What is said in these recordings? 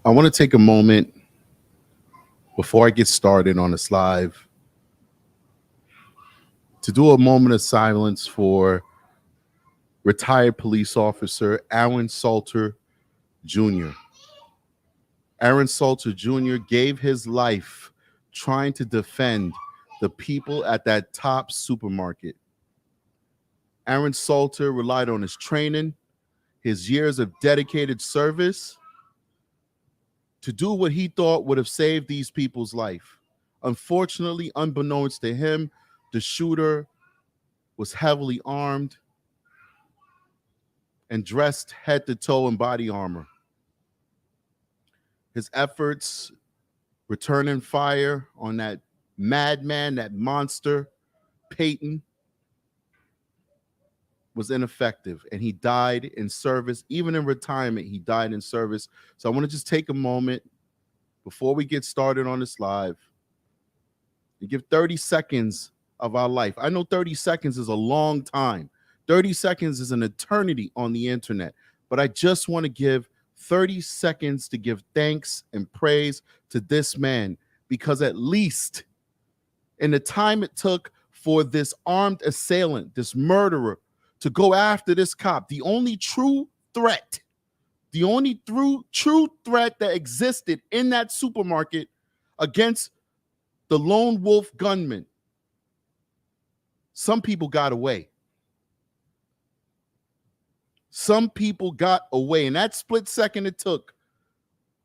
I want to take a moment before I get started on this live to do a moment of silence for retired police officer Aaron Salter Jr. Aaron Salter Jr. gave his life trying to defend the people at that top supermarket. Aaron Salter relied on his training, his years of dedicated service to do what he thought would have saved these people's life. Unfortunately, unbeknownst to him, the shooter was heavily armed and dressed head to toe in body armor. His efforts returning fire on that madman, that monster, Payton, was ineffective, and he died in service. Even in retirement, he died in service. So I want to just take a moment before we get started on this live and give 30 seconds of our life. I know 30 seconds is a long time. 30 seconds is an eternity on the internet, but I just want to give 30 seconds to give thanks and praise to this man, because at least in the time it took for this armed assailant, this murderer, to go after this cop, the only true threat, true threat that existed in that supermarket against the lone wolf gunman, some people got away. Some people got away. In that split second it took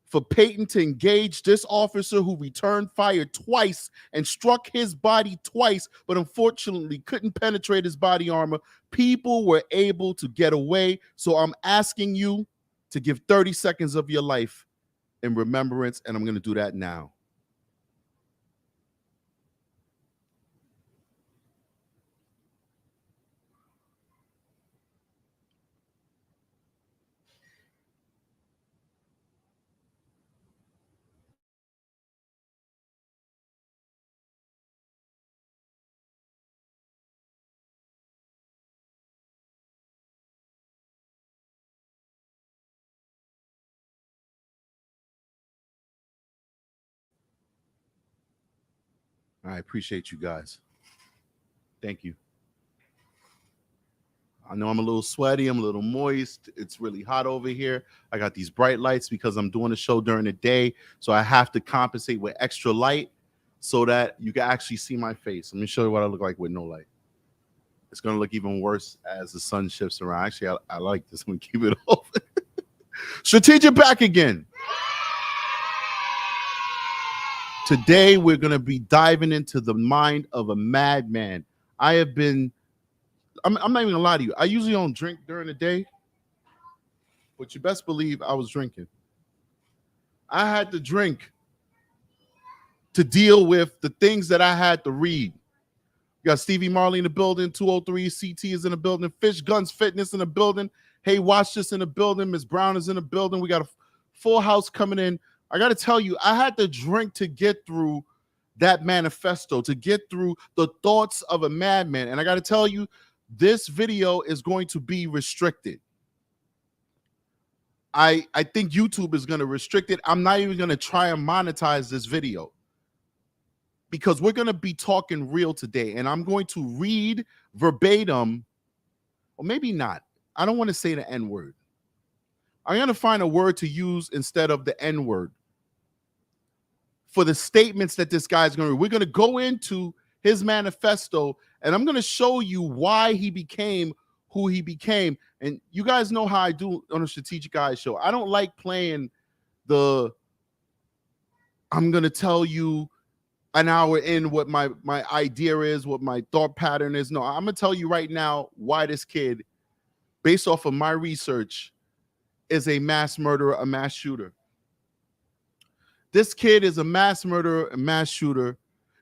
for Payton to engage this officer who returned fire twice and struck his body twice, but unfortunately couldn't penetrate his body armor, people were able to get away. So I'm asking you to give 30 seconds of your life in remembrance, and I'm going to do that now. I appreciate you guys. Thank you. I know I'm a little sweaty. I'm a little moist. It's really hot over here. I got these bright lights because I'm doing a show during the day. So I have to compensate with extra light so that you can actually see my face. Let me show you what I look like with no light. It's going to look even worse as the sun shifts around. Actually, I like this. I'm going to keep it open. Strategic back again. Today, we're going to be diving into the mind of a madman. I'm not even going to lie to you. I usually don't drink during the day, but you best believe I was drinking. I had to drink to deal with the things that I had to read. You got Stevie Marley in the building, 203 CT is in the building, Fish Guns Fitness in the building, Hey Watch This in the building, Miss Brown is in the building. We got a full house coming in. I got to tell you, I had to drink to get through that manifesto, to get through the thoughts of a madman. And I got to tell you, this video is going to be restricted. I think YouTube is going to restrict it. I'm not even going to try and monetize this video because we're going to be talking real today. And I'm going to read verbatim, or maybe not. I don't want to say the N word. I'm going to find a word to use instead of the N word for the statements that this guy's going to read. We're going to go into his manifesto, and I'm going to show you why he became who he became. And you guys know how I do on a Strategiceyes show. I don't like playing I'm going to tell you an hour in what my idea is, what my thought pattern is. No, I'm going to tell you right now why this kid, based off of my research, is a mass murderer, a mass shooter. This kid is a mass murderer, a mass shooter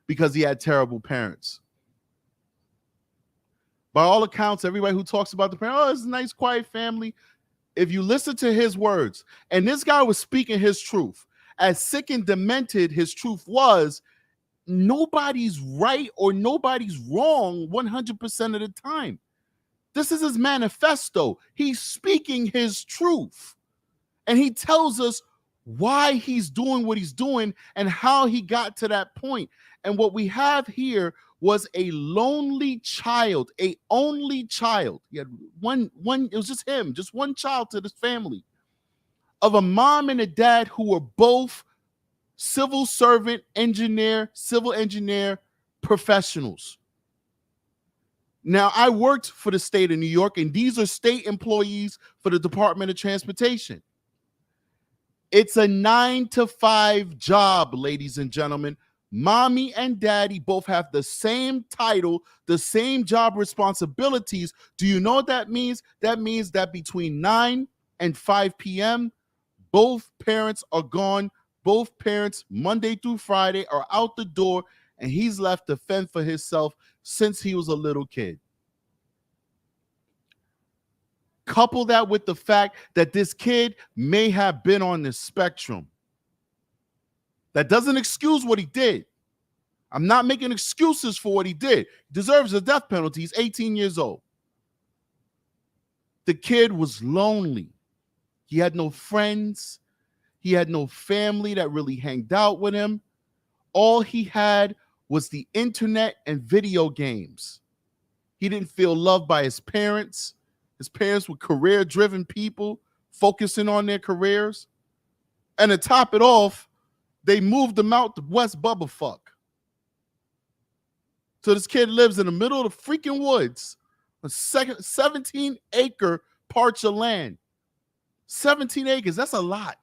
because he had terrible parents. By all accounts, everybody who talks about the parents, oh, it's a nice, quiet family. If you listen to his words, and this guy was speaking his truth, as sick and demented his truth was, nobody's right or nobody's wrong 100% of the time. This is his manifesto. He's speaking his truth. And he tells us why he's doing what he's doing and how he got to that point. And what we have here was a lonely child, a only child. He had one, it was just him, just one child to this family, of a mom and a dad who were both civil engineer professionals. Now, I worked for the state of New York, and these are state employees for the Department of Transportation. It's a 9-to-5 job, ladies and gentlemen. Mommy and daddy both have the same title, the same job responsibilities. Do you know what that means? That means that between 9 and 5 p.m., both parents are gone. Both parents, Monday through Friday, are out the door, and he's left to fend for himself since he was a little kid. Couple that with the fact that this kid may have been on the spectrum. That doesn't excuse what he did. I'm not making excuses for what he did. He deserves a death penalty. He's 18 years old. The kid was lonely. He had no friends. He had no family that really hanged out with him. All he had was the internet and video games. He didn't feel loved by his parents. His parents were career-driven people focusing on their careers. And to top it off, they moved him out to West Bubblefuck. So this kid lives in the middle of the freaking woods, a 17-acre parcel of land. 17 acres, that's a lot.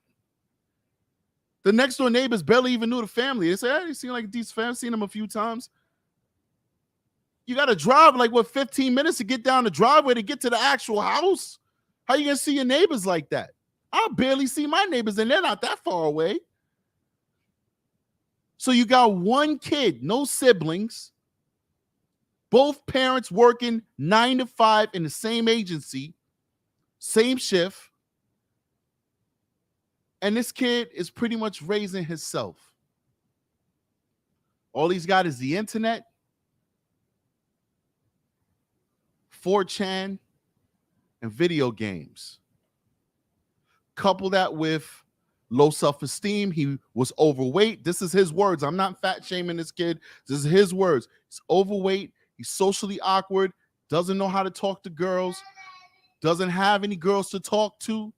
The next door neighbors barely even knew the family. They said, hey, it seemed like these families, seen them a few times. You got to drive 15 minutes to get down the driveway to get to the actual house? How you going to see your neighbors like that? I barely see my neighbors, and they're not that far away. So you got one kid, no siblings, both parents working 9 to 5 in the same agency, same shift. And this kid is pretty much raising himself. All he's got is the internet, 4chan, and video games. Couple that with low self-esteem. He was overweight. This is his words. I'm not fat shaming this kid. This is his words. He's overweight. He's socially awkward. Doesn't know how to talk to girls. Doesn't have any girls to talk to.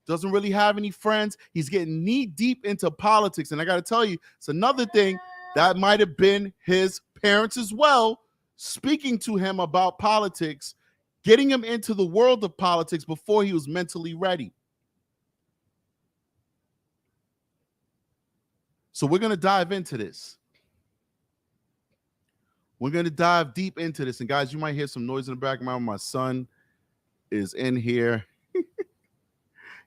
Doesn't really have any friends. He's getting knee deep into politics. And I got to tell you, it's another thing that might have been his parents as well, speaking to him about politics, getting him into the world of politics before he was mentally ready. So we're going to dive into this. We're going to dive deep into this. And guys, you might hear some noise in the background. My son is in here.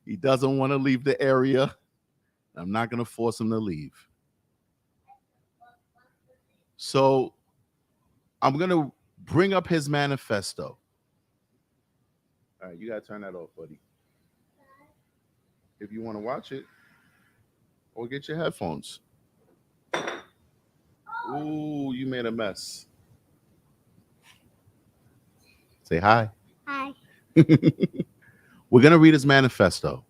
He doesn't want to leave the area. I'm not going to force him to leave. So I'm going to bring up his manifesto. All right, you got to turn that off, buddy. If you want to watch it, or get your headphones. Ooh, you made a mess. Say hi. Hi. We're going to read his manifesto.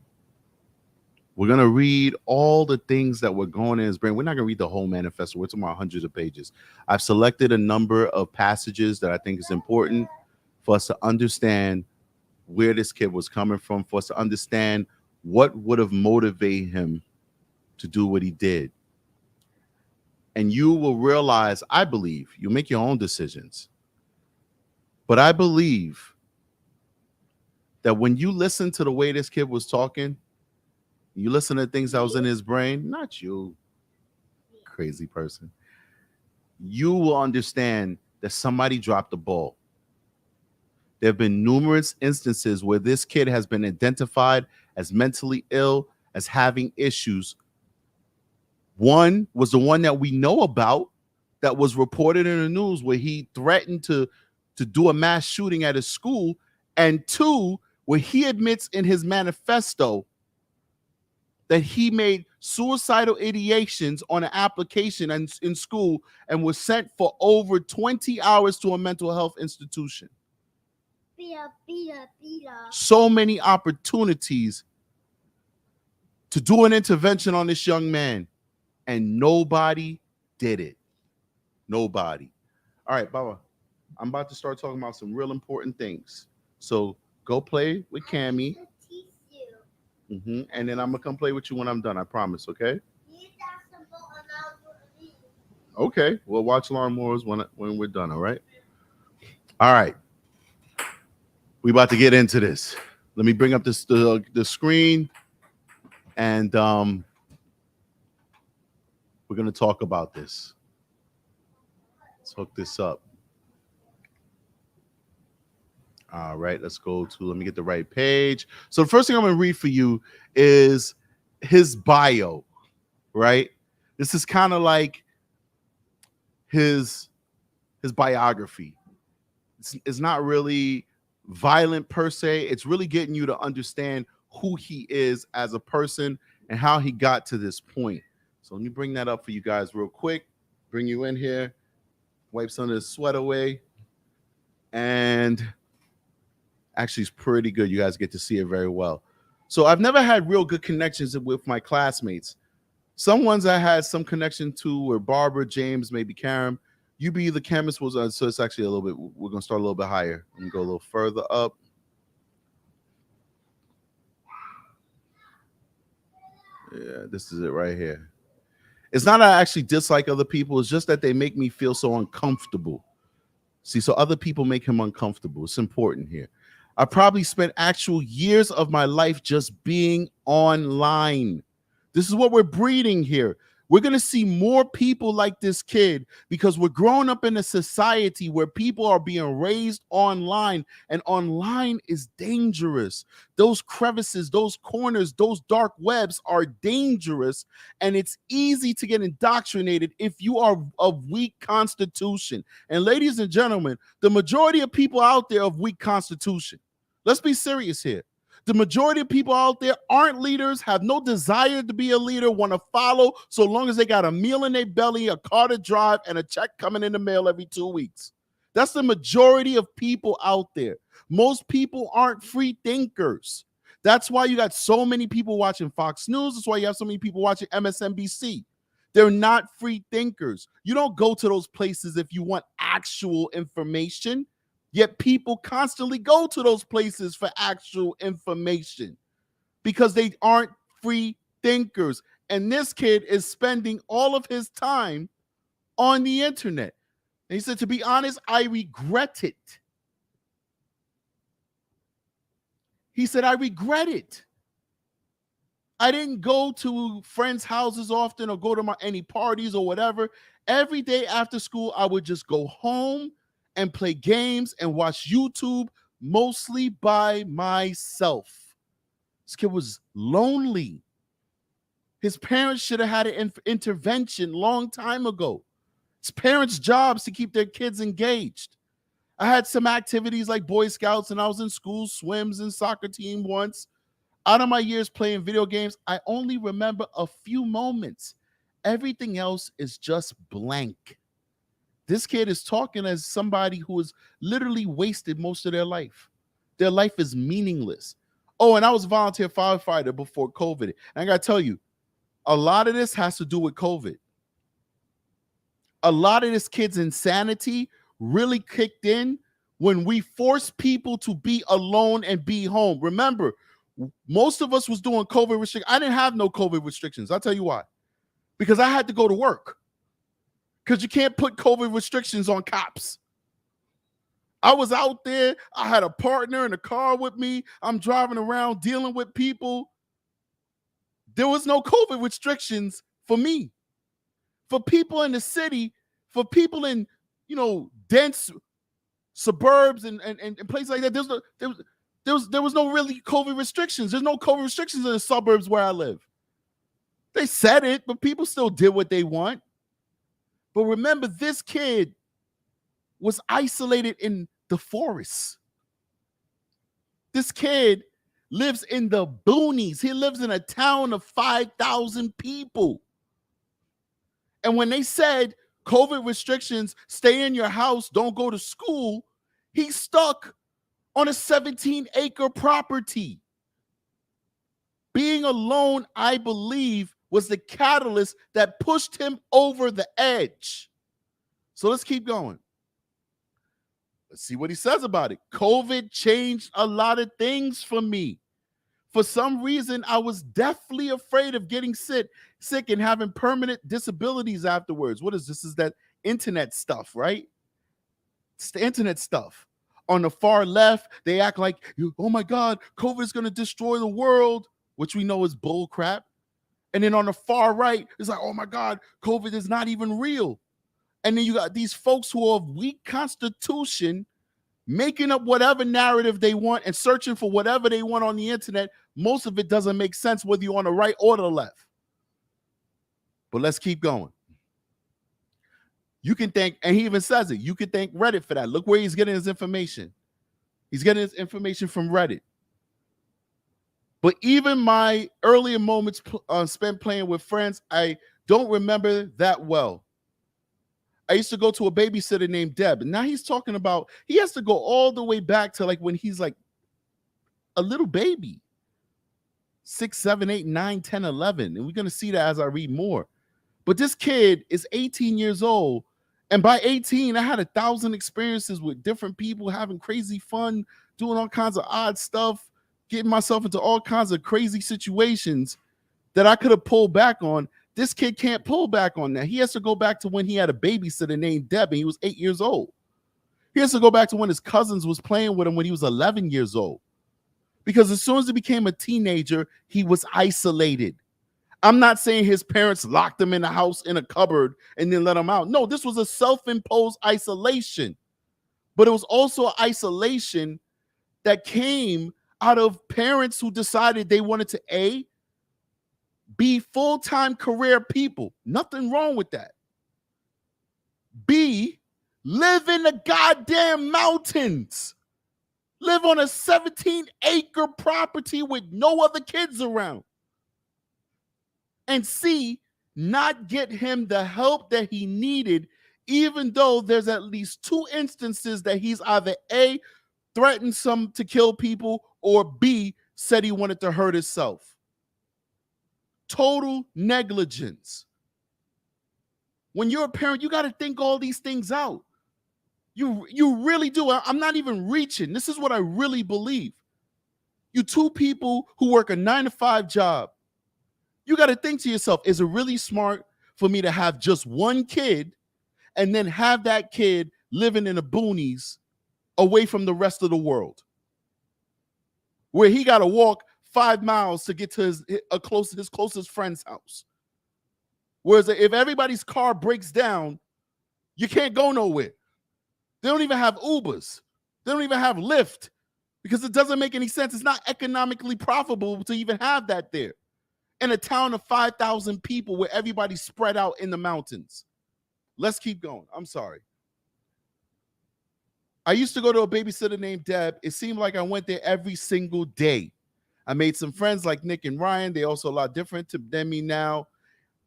We're going to read all the things that were going in his brain. We're not going to read the whole manifesto. We're talking about hundreds of pages. I've selected a number of passages that I think is important for us to understand where this kid was coming from, for us to understand what would have motivated him to do what he did. And you will realize, I believe, you make your own decisions, but I believe that when you listen to the way this kid was talking, you listen to things that was in his brain, not you, crazy person, you will understand that somebody dropped the ball. There have been numerous instances where this kid has been identified as mentally ill, as having issues. One was the one that we know about that was reported in the news where he threatened to do a mass shooting at his school. And two, where he admits in his manifesto that he made suicidal ideations on an application in school and was sent for over 20 hours to a mental health institution. So many opportunities to do an intervention on this young man, and nobody did it. Nobody. All right, Baba, I'm about to start talking about some real important things. So go play with Cammy. And then I'm gonna come play with you when I'm done. I promise. Okay. Okay. We'll watch Lawnmowers when we're done. All right. All right. We about to get into this. Let me bring up the screen, and we're gonna talk about this. Let's hook this up. All right, let's go to, let me get the right page. So the first thing I'm going to read for you is his bio, right? This is kind of like his biography. It's not really violent per se. It's really getting you to understand who he is as a person and how he got to this point. So let me bring that up for you guys real quick. Bring you in here. Wipe some of the sweat away. And actually, it's pretty good. You guys get to see it very well. So I've never had real good connections with my classmates. Some ones I had some connection to were Barbara, James, maybe Karen. UB, the chemist, was so it's actually a little bit, we're going to start a little bit higher. Let me go a little further up. Yeah, this is it right here. It's not that I actually dislike other people. It's just that they make me feel so uncomfortable. See, so other people make him uncomfortable. It's important here. I probably spent actual years of my life just being online. This is what we're breeding here. We're going to see more people like this kid because we're growing up in a society where people are being raised online, and online is dangerous. Those crevices, those corners, those dark webs are dangerous, and it's easy to get indoctrinated if you are of weak constitution. And ladies and gentlemen, the majority of people out there of weak constitution. Let's be serious here. The majority of people out there aren't leaders, have no desire to be a leader, want to follow so long as they got a meal in their belly, a car to drive, and a check coming in the mail every 2 weeks. That's the majority of people out there. Most people aren't free thinkers. That's why you got so many people watching Fox News. That's why you have so many people watching MSNBC. They're not free thinkers. You don't go to those places if you want actual information. Yet people constantly go to those places for actual information because they aren't free thinkers. And this kid is spending all of his time on the internet. And he said, to be honest, I regret it. He said, I regret it. I didn't go to friends' houses often or go to any parties or whatever. Every day after school, I would just go home and play games and watch YouTube, mostly by myself. This kid was lonely. His parents should have had an intervention long time ago. His parents' jobs to keep their kids engaged. I had some activities like Boy Scouts, and I was in school swims and soccer team once. Out of my years playing video games, I only remember a few moments. Everything else is just blank. This kid is talking as somebody who has literally wasted most of their life. Their life is meaningless. Oh, and I was a volunteer firefighter before COVID. And I got to tell you, a lot of this has to do with COVID. A lot of this kid's insanity really kicked in when we forced people to be alone and be home. Remember, most of us was doing COVID restrictions. I didn't have no COVID restrictions. I'll tell you why. Because I had to go to work. Because you can't put COVID restrictions on cops. I was out there. I had a partner in the car with me. I'm driving around dealing with people. There was no COVID restrictions for me. For people in the city, for people in, dense suburbs and places like that, there was no really COVID restrictions. There's no COVID restrictions in the suburbs where I live. They said it, but people still did what they want. But remember, this kid was isolated in the forest. This kid lives in the boonies. He lives in a town of 5,000 people. And when they said COVID restrictions, stay in your house, don't go to school, he's stuck on a 17-acre property. Being alone, I believe, was the catalyst that pushed him over the edge. So let's keep going. Let's see what he says about it. COVID changed a lot of things for me. For some reason, I was deathly afraid of getting sick and having permanent disabilities afterwards. What is this? Is that internet stuff, right? It's the internet stuff. On the far left, they act like, oh my God, COVID is going to destroy the world, which we know is bull crap. And then on the far right, it's like, oh my God, COVID is not even real. And then you got these folks who are of weak constitution making up whatever narrative they want and searching for whatever they want on the internet. Most of it doesn't make sense whether you're on the right or the left. But let's keep going. You can thank, and he even says it, you can thank Reddit for that. Look where he's getting his information. He's getting his information from Reddit. But even my earlier moments spent playing with friends, I don't remember that well. I used to go to a babysitter named Deb, and now he's talking about, he has to go all the way back to like when he's like a little baby, 6, 7, 8, 9, 10, 11. And we're going to see that as I read more. But this kid is 18 years old. And by 18, I had 1,000 experiences with different people, having crazy fun, doing all kinds of odd stuff, getting myself into all kinds of crazy situations that I could have pulled back on. This kid can't pull back on that. He has to go back to when he had a babysitter named Deb and he was 8 years old. He has to go back to when his cousins was playing with him when he was 11 years old. Because as soon as he became a teenager, he was isolated. I'm not saying his parents locked him in the house in a cupboard and then let him out. No, this was a self-imposed isolation. But it was also isolation that came out of parents who decided they wanted to be full-time career people. Nothing wrong with that. B, live in the goddamn mountains. Live on a 17-acre property with no other kids around. And C, not get him the help that he needed, even though there's at least 2 instances that he's either A, threatened some to kill people, or B, said he wanted to hurt himself. Total negligence. When you're a parent, you got to think all these things out. You really do. I'm not even reaching. This is what I really believe. You 2 people who work a 9-to-5 job, you got to think to yourself, is it really smart for me to have just one kid and then have that kid living in the boonies away from the rest of the world, where he got to walk 5 miles to get to his closest friend's house? Whereas if everybody's car breaks down, you can't go nowhere. They don't even have Ubers. They don't even have Lyft because it doesn't make any sense. It's not economically profitable to even have that there in a town of 5,000 people where everybody's spread out in the mountains. Let's keep going. I'm sorry. I used to go to a babysitter named Deb. It seemed like I went there every single day. I made some friends like Nick and Ryan. They're also a lot different than me now.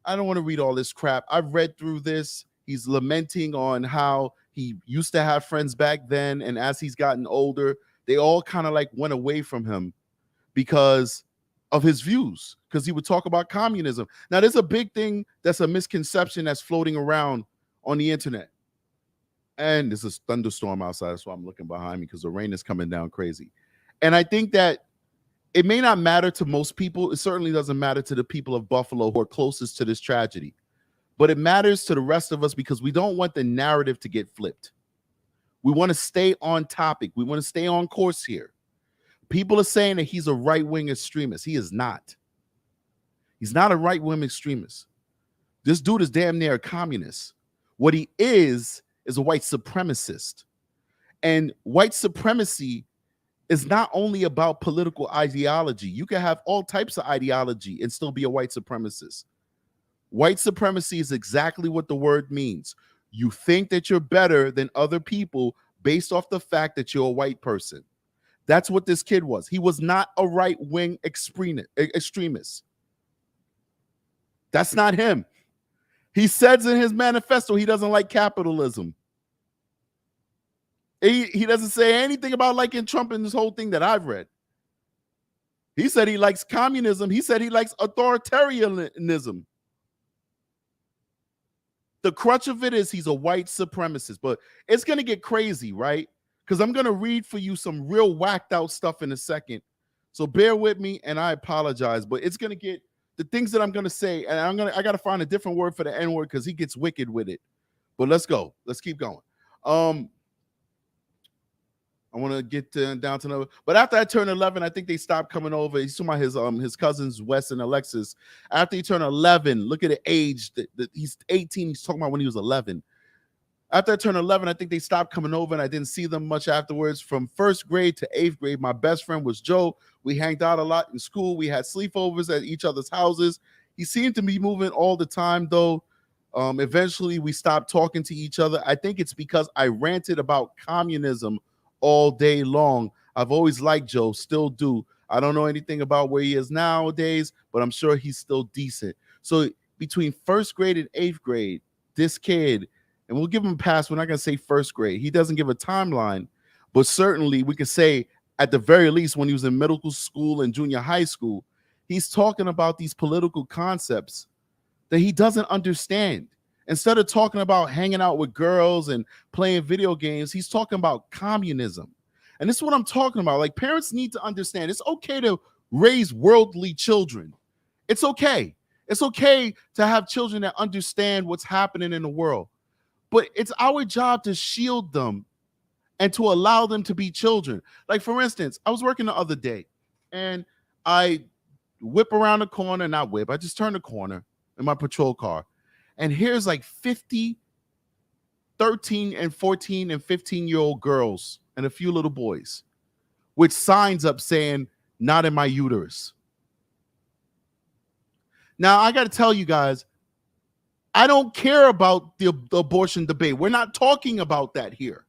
I don't want to read all this crap. I've read through this. He's lamenting on how he used to have friends back then, and as he's gotten older, they all kind of like went away from him because of his views, because he would talk about communism. Now, there's a big thing that's a misconception that's floating around on the internet. And there's a thunderstorm outside. That's why I'm looking behind me, because the rain is coming down crazy. And I think that it may not matter to most people. It certainly doesn't matter to the people of Buffalo who are closest to this tragedy. But it matters to the rest of us because we don't want the narrative to get flipped. We want to stay on topic. We want to stay on course here. People are saying that he's a right-wing extremist. He is not. He's not a right-wing extremist. This dude is damn near a communist. What he is a white supremacist. And white supremacy is not only about political ideology. You can have all types of ideology and still be a white supremacist. White supremacy is exactly what the word means. You think that you're better than other people based off the fact that you're a white person. That's what this kid was. He was not a right-wing extremist. That's not him. He says in his manifesto he doesn't like capitalism. He doesn't say anything about liking Trump in this whole thing that I've read. He said he likes communism. He said he likes authoritarianism. The crutch of it is he's a white supremacist, but it's going to get crazy, right? Because I'm going to read for you some real whacked out stuff in a second. So bear with me, and I apologize, but it's going to get the things that I'm going to say, and I got to find a different word for the N-word because he gets wicked with it. But let's go. Let's keep going. I want to get down to another. But after I turned 11, I think they stopped coming over. He's talking about his cousins, Wes and Alexis. After he turned 11, look at the age. He's 18. He's talking about when he was 11. After I turned 11, I think they stopped coming over, and I didn't see them much afterwards. From 1st grade to 8th grade, my best friend was Joe. We hanged out a lot in school. We had sleepovers at each other's houses. He seemed to be moving all the time, though. Eventually, we stopped talking to each other. I think it's because I ranted about communism all day long. I've always liked Joe, still do. I don't know anything about where he is nowadays, but I'm sure he's still decent. So between 1st grade and 8th grade, this kid, and we'll give him a pass, we're not going to say 1st grade. He doesn't give a timeline, but certainly we can say at the very least when he was in middle school and junior high school, he's talking about these political concepts that he doesn't understand. Instead of talking about hanging out with girls and playing video games, he's talking about communism. And this is what I'm talking about. Like, parents need to understand it's okay to raise worldly children. It's okay. It's okay to have children that understand what's happening in the world. But it's our job to shield them and to allow them to be children. Like, for instance, I was working the other day and I whip around the corner, not whip, I just turn the corner in my patrol car. And here's like 50 13 and 14 and 15-year-old girls and a few little boys with signs up saying, "Not in my uterus." Now, I got to tell you guys, I don't care about the abortion debate. We're not talking about that here.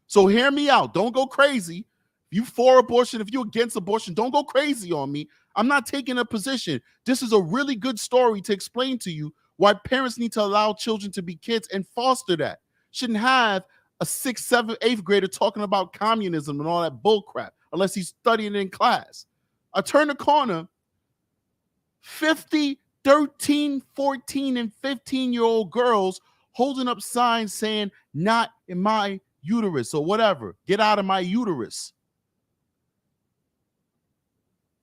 So hear me out. Don't go crazy. If you for abortion, if you're against abortion, don't go crazy on me. I'm not taking a position. This is a really good story to explain to you why parents need to allow children to be kids and foster that. Shouldn't have a 6th, 7th, 8th grader talking about communism and all that bull crap unless he's studying it in class. I turn the corner, 50, 13, 14, and 15-year-old girls holding up signs saying, "Not in my uterus," or whatever. "Get out of my uterus."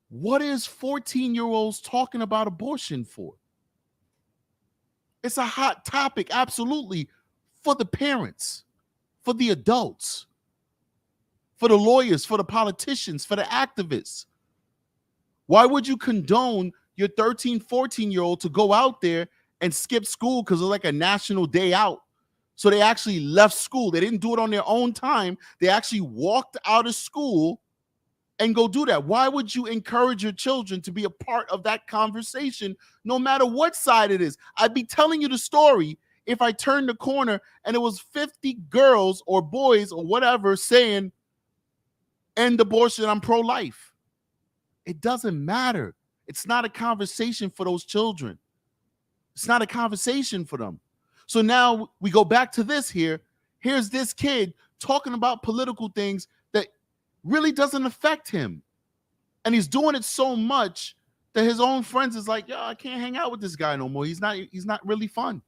What is 14-year-olds talking about abortion for? It's a hot topic, absolutely, for the parents, for the adults, for the lawyers, for the politicians, for the activists. Why would you condone your 13, 14-year-old to go out there and skip school because it's like a national day out? So they actually left school. They didn't do it on their own time. They actually walked out of school and go do that. Why would you encourage your children to be a part of that conversation, no matter what side it is? I'd be telling you the story if I turned the corner and it was 50 girls or boys or whatever saying, "End abortion, I'm pro-life." It doesn't matter. It's not a conversation for those children. It's not a conversation for them. So now we go back to this here. Here's this kid talking about political things that really doesn't affect him. And he's doing it so much that his own friends is like, "Yo, I can't hang out with this guy no more. He's not really fun."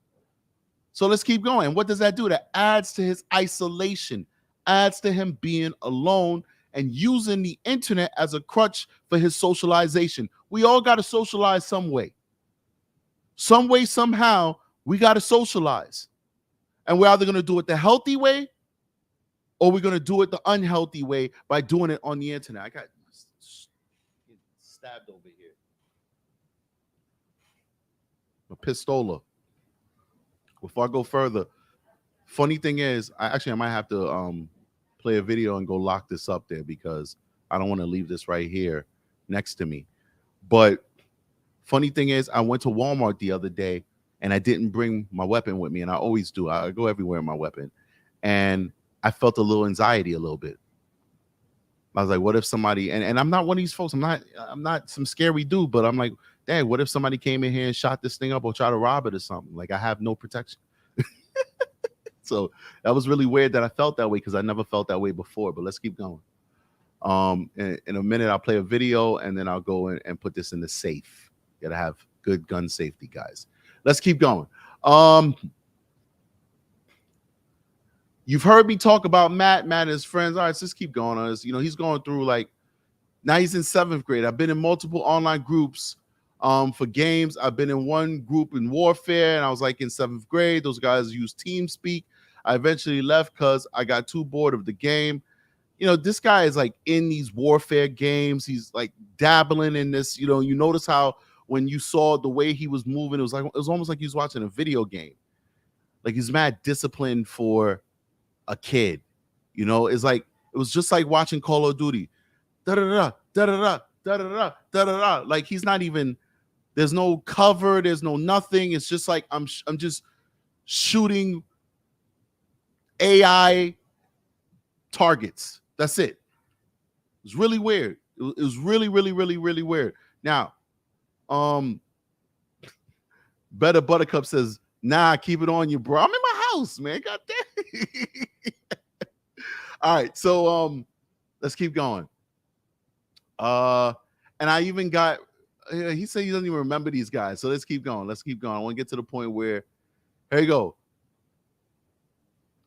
So let's keep going. What does that do? That adds to his isolation, adds to him being alone and using the internet as a crutch for his socialization. We all got to socialize some way. Some way, somehow, we got to socialize. And we're either going to do it the healthy way or we're going to do it the unhealthy way by doing it on the internet. I got stabbed over here. A pistola. Before I go further, funny thing is, I might have to play a video and go lock this up there because I don't want to leave this right here next to me. But funny thing is, I went to Walmart the other day and I didn't bring my weapon with me, and I always do. I go everywhere with my weapon, and I felt a little anxiety a little bit. I was like, what if somebody, and I'm not one of these folks, I'm not some scary dude, but I'm like, dang, what if somebody came in here and shot this thing up or try to rob it or something? Like, I have no protection. So that was really weird that I felt that way because I never felt that way before, but let's keep going. In a minute, I'll play a video, and then I'll go in and put this in the safe. You gotta have good gun safety, guys. Let's keep going. You've heard me talk about Matt and his friends. All right, so let's keep going on this. You know, he's going through, like, now he's in 7th grade. I've been in multiple online groups for games. I've been in one group in warfare, and I was like in 7th grade. Those guys use TeamSpeak. I eventually left because I got too bored of the game. You know, this guy is like in these warfare games. He's like dabbling in this. You know, you notice how when you saw the way he was moving, it was almost like he was watching a video game. Like, he's mad disciplined for a kid. You know, it's like, it was just like watching Call of Duty. Da da da da da da da da da. Like, he's not even. There's no cover. There's no nothing. It's just like I'm just shooting AI targets. That's it. It's really weird. It was really, really, really, really weird. Now, Better Buttercup says, nah, keep it on you, bro. I'm in my house, man. God damn. All right, so let's keep going. And I even got, he said he doesn't even remember these guys. So let's keep going. Let's keep going. I want to get to the point where, here you go.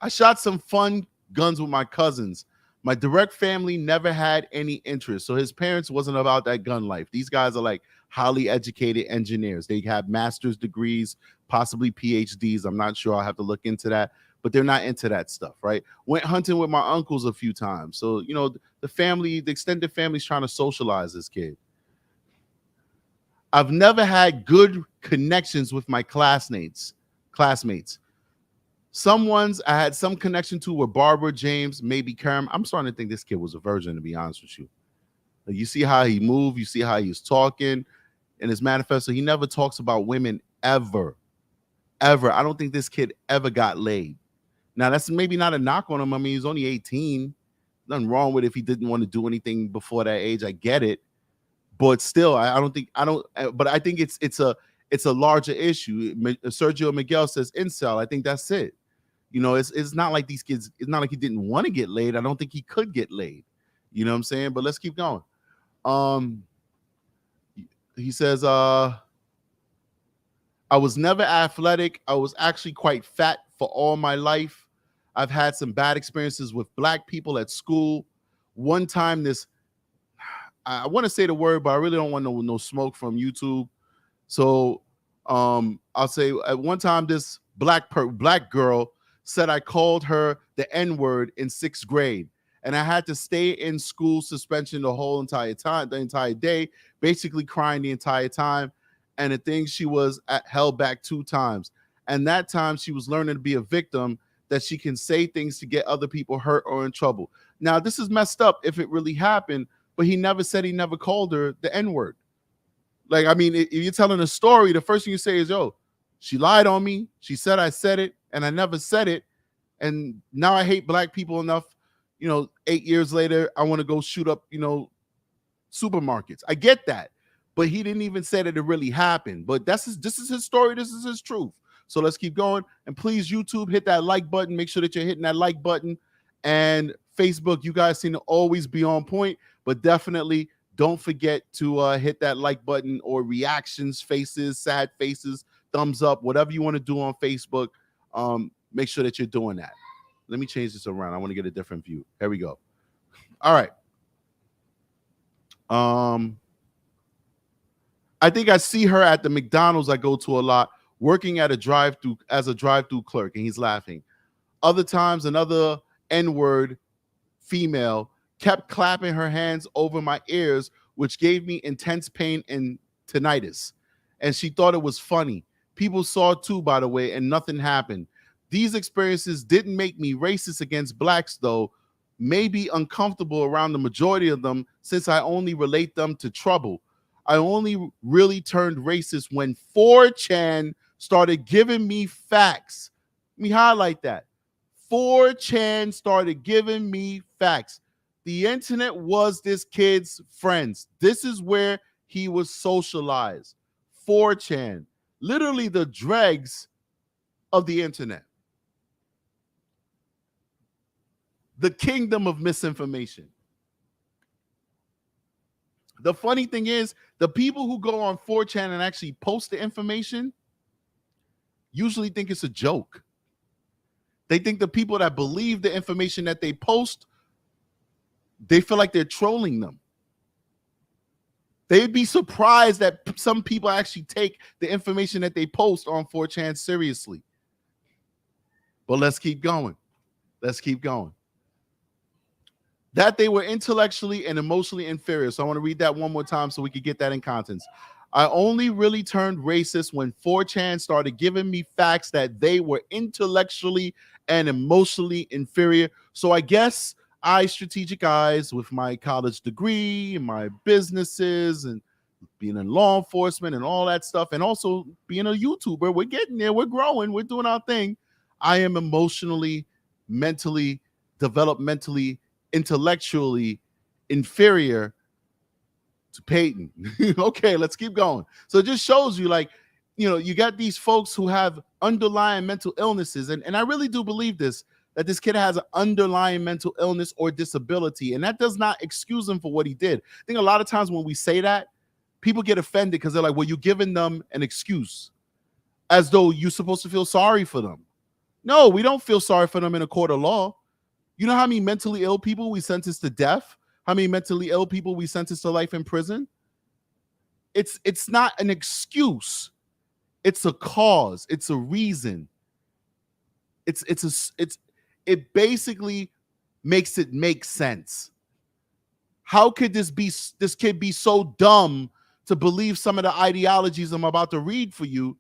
I shot some fun guns with my cousins. My direct family never had any interest. So his parents wasn't about that gun life. These guys are like highly educated engineers. They have master's degrees, possibly PhDs. I'm not sure. I'll have to look into that. But they're not into that stuff, right? Went hunting with my uncles a few times. So, you know, the family, the extended family's trying to socialize this kid. I've never had good connections with my classmates. Some ones I had some connection to were Barbara, James, maybe Karen. I'm starting to think this kid was a virgin, to be honest with you. Like, you see how he moved. You see how he's talking in his manifesto. He never talks about women ever. Ever. I don't think this kid ever got laid. Now, that's maybe not a knock on him. I mean, he's only 18. Nothing wrong with it if he didn't want to do anything before that age. I get it. But still, but I think it's a larger issue. Sergio Miguel says incel. I think that's it. You know, it's not like these kids, it's not like he didn't want to get laid. I don't think he could get laid. You know what I'm saying? But let's keep going. He says, I was never athletic. I was actually quite fat for all my life. I've had some bad experiences with black people at school. One time I want to say the word, but I really don't want no smoke from YouTube. So I'll say at one time this black girl said I called her the N-word in 6th grade. And I had to stay in school suspension the entire day, basically crying the entire time. And the thing, she was held back 2 times. And that time she was learning to be a victim, that she can say things to get other people hurt or in trouble. Now, this is messed up if it really happened, but he never said he never called her the N-word. Like, I mean, if you're telling a story, the first thing you say is, yo, she lied on me. She said I said it, and I never said it. And now I hate black people enough, 8 years later, I want to go shoot up, supermarkets. I get that. But he didn't even say that it really happened. But this is his story. This is his truth. So let's keep going. And please, YouTube, hit that like button. Make sure that you're hitting that like button. And Facebook, you guys seem to always be on point. But definitely don't forget to hit that like button, or reactions, faces, sad faces, thumbs up, whatever you want to do on Facebook. Make sure that you're doing that. Let me change this around. I want to get a different view. Here we go. All right. I think I see her at the McDonald's I go to a lot, working at a drive-through as a drive-through clerk, and he's laughing. Other times, another N-word female kept clapping her hands over my ears, which gave me intense pain and tinnitus. And she thought it was funny. People saw it too, by the way, and nothing happened. These experiences didn't make me racist against blacks, though. Maybe uncomfortable around the majority of them, since I only relate them to trouble. I only really turned racist when 4chan started giving me facts. Let me highlight that. 4chan started giving me facts. The internet was this kid's friends. This is where he was socialized. 4chan, literally the dregs of the internet. The kingdom of misinformation. The funny thing is, the people who go on 4chan and actually post the information usually think it's a joke. They think the people that believe the information that they post, they feel like they're trolling them. They'd be surprised that some people actually take the information that they post on 4chan seriously. But let's keep going. Let's keep going. That they were intellectually and emotionally inferior. So I want to read that one more time so we could get that in context. I only really turned racist when 4chan started giving me facts that they were intellectually and emotionally inferior. So I guess Strategiceyes, with my college degree and my businesses and being in law enforcement and all that stuff, and also being a YouTuber, we're getting there, we're growing, we're doing our thing. I am emotionally, mentally, developmentally, intellectually inferior to Payton. Okay, let's keep going. So it just shows you, like, you know, you got these folks who have underlying mental illnesses, and I really do believe this, that this kid has an underlying mental illness or disability, and that does not excuse him for what he did. I think a lot of times when we say that, people get offended because they're like, well, you're giving them an excuse, as though you're supposed to feel sorry for them. No, we don't feel sorry for them in a court of law. You know how many mentally ill people we sentence to death? How many mentally ill people we sentence to life in prison? It's not an excuse. It's a cause. It's a reason. It basically makes it make sense. How could this kid be so dumb to believe some of the ideologies I'm about to read for you?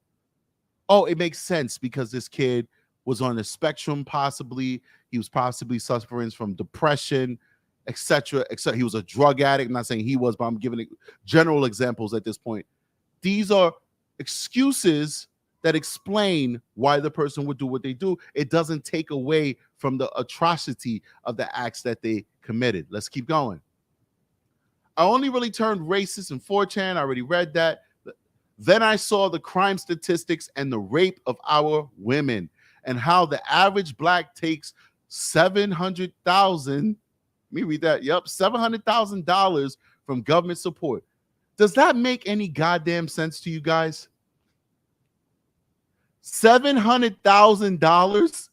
Oh, it makes sense because this kid was on the spectrum, possibly. He was possibly suffering from depression, etc., etc. He was a drug addict. I'm not saying he was, but I'm giving general examples at this point. These are excuses that explain why the person would do what they do. It doesn't take away from the atrocity of the acts that they committed. Let's keep going. I only really turned racist in 4chan. I already read that. Then I saw the crime statistics and the rape of our women, and how the average black takes $700,000. Let me read that. Yep, $700,000 from government support. Does that make any goddamn sense to you guys? $700,000?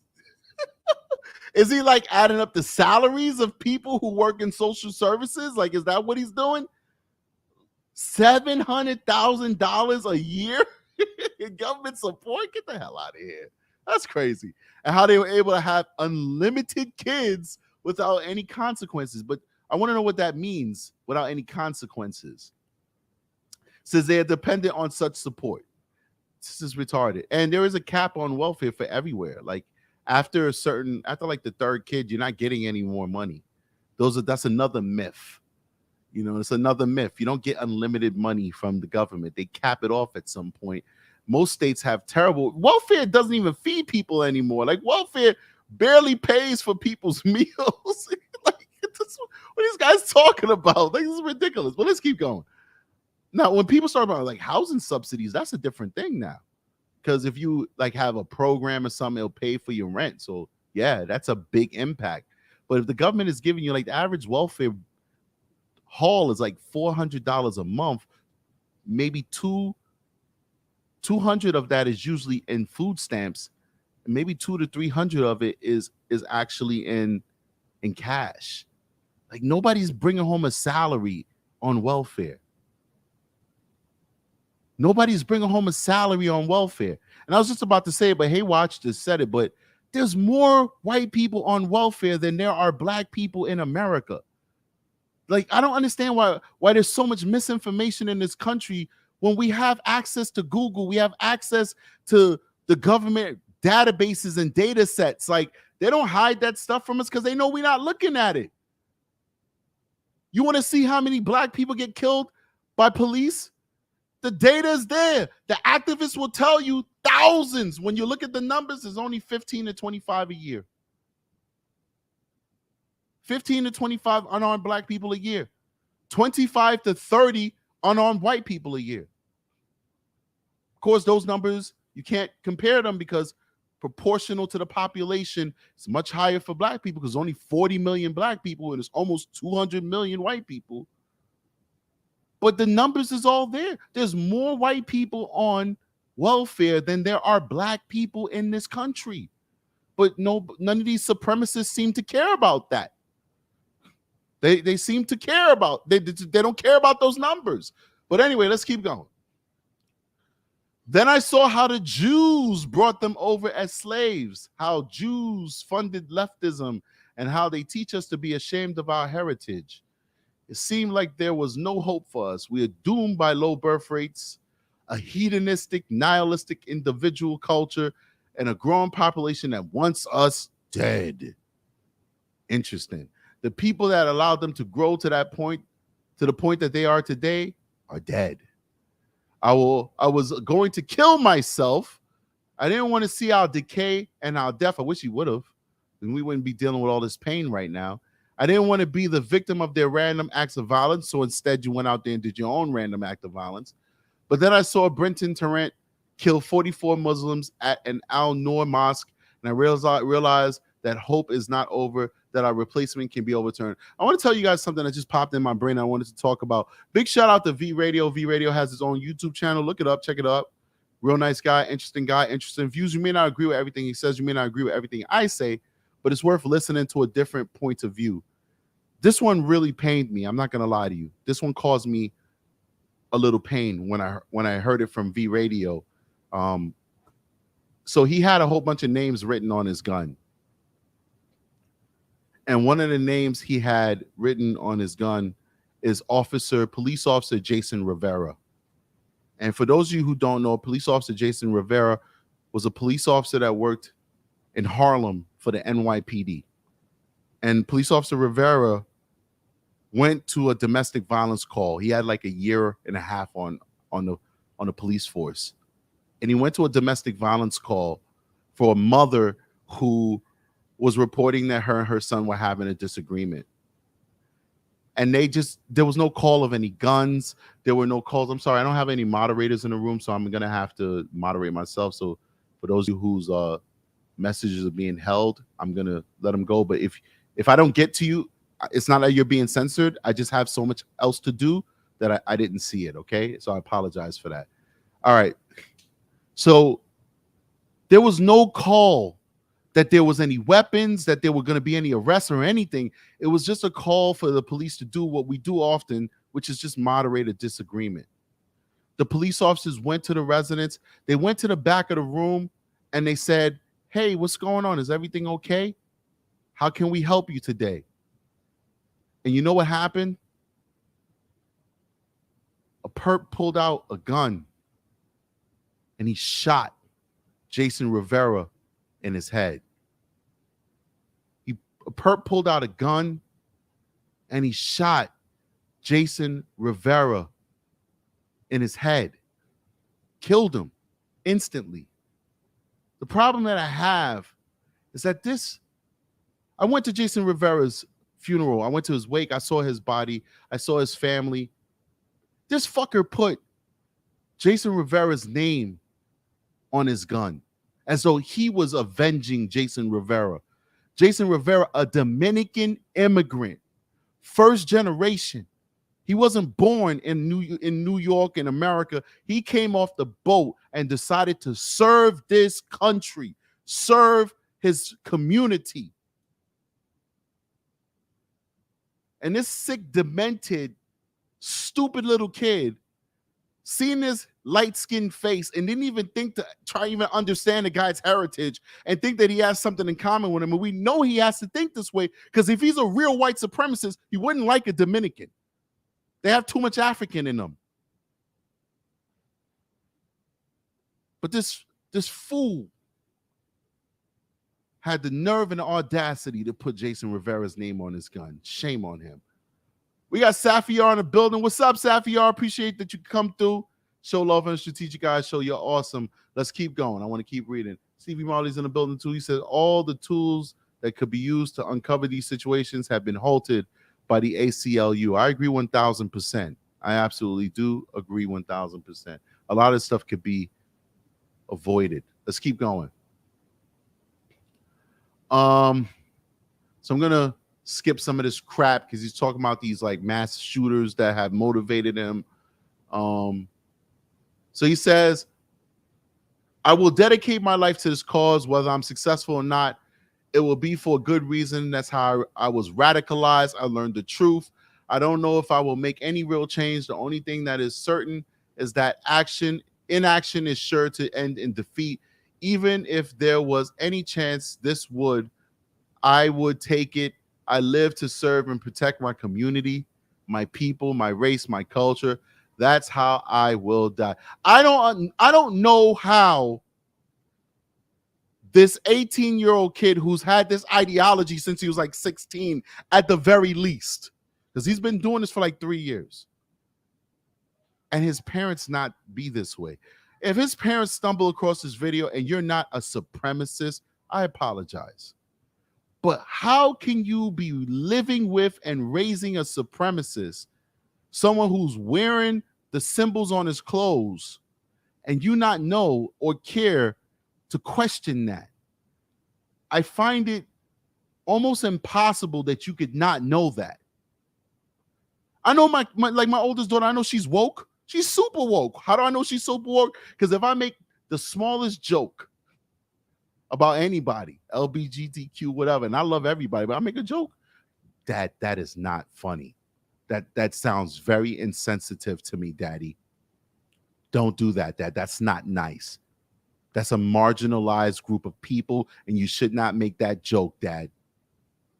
Is he like adding up the salaries of people who work in social services? Like, is that what he's doing? $700,000 a year in government support? Get the hell out of here. That's crazy. And how they were able to have unlimited kids without any consequences. But I want to know what that means, without any consequences. Says they are dependent on such support. This is retarded. And there is a cap on welfare for everywhere. Like, after like the third kid, you're not getting any more money. That's another myth. You know, it's another myth. You don't get unlimited money from the government. They cap it off at some point. Most states have terrible welfare. Doesn't even feed people anymore. Like, welfare barely pays for people's meals. Like, what are these guys talking about? Like, this is ridiculous. But let's keep going. Now, when people start about like housing subsidies, that's a different thing now. Because if you like have a program or something, it'll pay for your rent. So yeah, that's a big impact. But if the government is giving you, like, the average welfare haul is like $400 a month, maybe 200 of that is usually in food stamps, maybe 200 to 300 of it is actually in cash. Like, nobody's bringing home a salary on welfare. Nobody's bringing home a salary on welfare. And I was just about to say it, but Hey Watch just said it, but there's more white people on welfare than there are black people in America. Like, I don't understand why there's so much misinformation in this country when we have access to Google, we have access to the government databases and data sets. Like, they don't hide that stuff from us because they know we're not looking at it. You want to see how many black people get killed by police? The data is there. The activists will tell you thousands. When you look at the numbers, there's only 15 to 25 a year. 15 to 25 unarmed black people a year. 25 to 30 unarmed white people a year. Of course, those numbers, you can't compare them because proportional to the population, it's much higher for black people because only 40 million black people and it's almost 200 million white people. But the numbers is all there. There's more white people on welfare than there are black people in this country. But none of these supremacists seem to care about that. They seem to care about, they don't care about those numbers. But anyway, let's keep going. Then I saw how the Jews brought them over as slaves, how Jews funded leftism, and how they teach us to be ashamed of our heritage. It seemed like there was no hope for us. We are doomed by low birth rates, a hedonistic, nihilistic individual culture, and a growing population that wants us dead. Interesting. The people that allowed them to grow to that point, to the point that they are today, are dead. I was going to kill myself. I didn't want to see our decay and our death. I wish he would have, and we wouldn't be dealing with all this pain right now. I didn't want to be the victim of their random acts of violence, so instead you went out there and did your own random act of violence. But then I saw Brenton Tarrant kill 44 Muslims at an Al-Noor mosque, and I realized that hope is not over, that our replacement can be overturned. I want to tell you guys something that just popped in my brain I wanted to talk about. Big shout out to V Radio. V Radio has his own YouTube channel. Look it up. Check it out. Real nice guy, interesting views. You may not agree with everything he says. You may not agree with everything I say, but it's worth listening to a different point of view. This one really pained me. I'm not going to lie to you. This one caused me a little pain when I heard it from V Radio. So he had a whole bunch of names written on his gun. And one of the names he had written on his gun is police officer Jason Rivera. And for those of you who don't know, police officer Jason Rivera was a police officer that worked in Harlem for the NYPD. And police officer Rivera went to a domestic violence call. He had like a year and a half on the police force. And he went to a domestic violence call for a mother who was reporting that her and her son were having a disagreement. And there was no call of any guns. There were no calls. I'm sorry, I don't have any moderators in the room, so I'm going to have to moderate myself. So for those of you whose messages are being held, I'm going to let them go. But if I don't get to you, it's not that you're being censored. I just have so much else to do that I didn't see it, okay? So I apologize for that. All right. So there was no call that there was any weapons, that there were going to be any arrests or anything. It was just a call for the police to do what we do often, which is just moderate a disagreement. The police officers went to the residence. They went to the back of the room and they said, "Hey, what's going on? Is everything okay? How can we help you today?" And you know what happened? A perp pulled out a gun and he shot Jason Rivera in his head. A perp pulled out a gun and he shot Jason Rivera in his head. Killed him instantly. The problem that I have is that I went to Jason Rivera's funeral. I went to his wake. I saw his body. I saw his family. This fucker put Jason Rivera's name on his gun as though he was avenging Jason Rivera. Jason Rivera, a Dominican immigrant, first generation. He wasn't born in New York in America. He came off the boat and decided to serve this country, serve his community. And this sick, demented, stupid little kid seen this light-skinned face and didn't even think to try even understand the guy's heritage and think that he has something in common with him. And we know he has to think this way because if he's a real white supremacist, he wouldn't like a Dominican. They have too much African in them. But this fool had the nerve and the audacity to put Jason Rivera's name on his gun. Shame on him. We got Safiar in the building. What's up, Safiar? Appreciate that you come through. Show love on the Strategiceyes show. You're awesome. Let's keep going. I want to keep reading. Stevie Marley's in the building too. He says all the tools that could be used to uncover these situations have been halted by the ACLU. I agree 1,000%. I absolutely do agree 1,000%. A lot of stuff could be avoided. Let's keep going. So I'm gonna skip some of this crap because he's talking about these like mass shooters that have motivated him. So he says, I will dedicate my life to this cause, whether I'm successful or not. It will be for a good reason. That's how I was radicalized. I learned the truth. I don't know if I will make any real change. The only thing that is certain is that inaction is sure to end in defeat. Even if there was any chance this would, I would take it. I live to serve and protect my community, my people, my race, my culture. That's how I will die. I don't know how this 18-year-old kid who's had this ideology since he was like 16 at the very least, because he's been doing this for like 3 years, and his parents not be this way. If his parents stumble across this video and you're not a supremacist, I apologize. But how can you be living with and raising a supremacist, someone who's wearing the symbols on his clothes, and you not know or care to question that? I find it almost impossible that you could not know that. I know my oldest daughter, I know she's woke. She's super woke. How do I know she's super woke? Because if I make the smallest joke about anybody, LGBTQ, whatever, and I love everybody, but I make a joke, that is not funny. That sounds very insensitive to me, Daddy. Don't do that, Dad. That's not nice. That's a marginalized group of people, and you should not make that joke, Dad.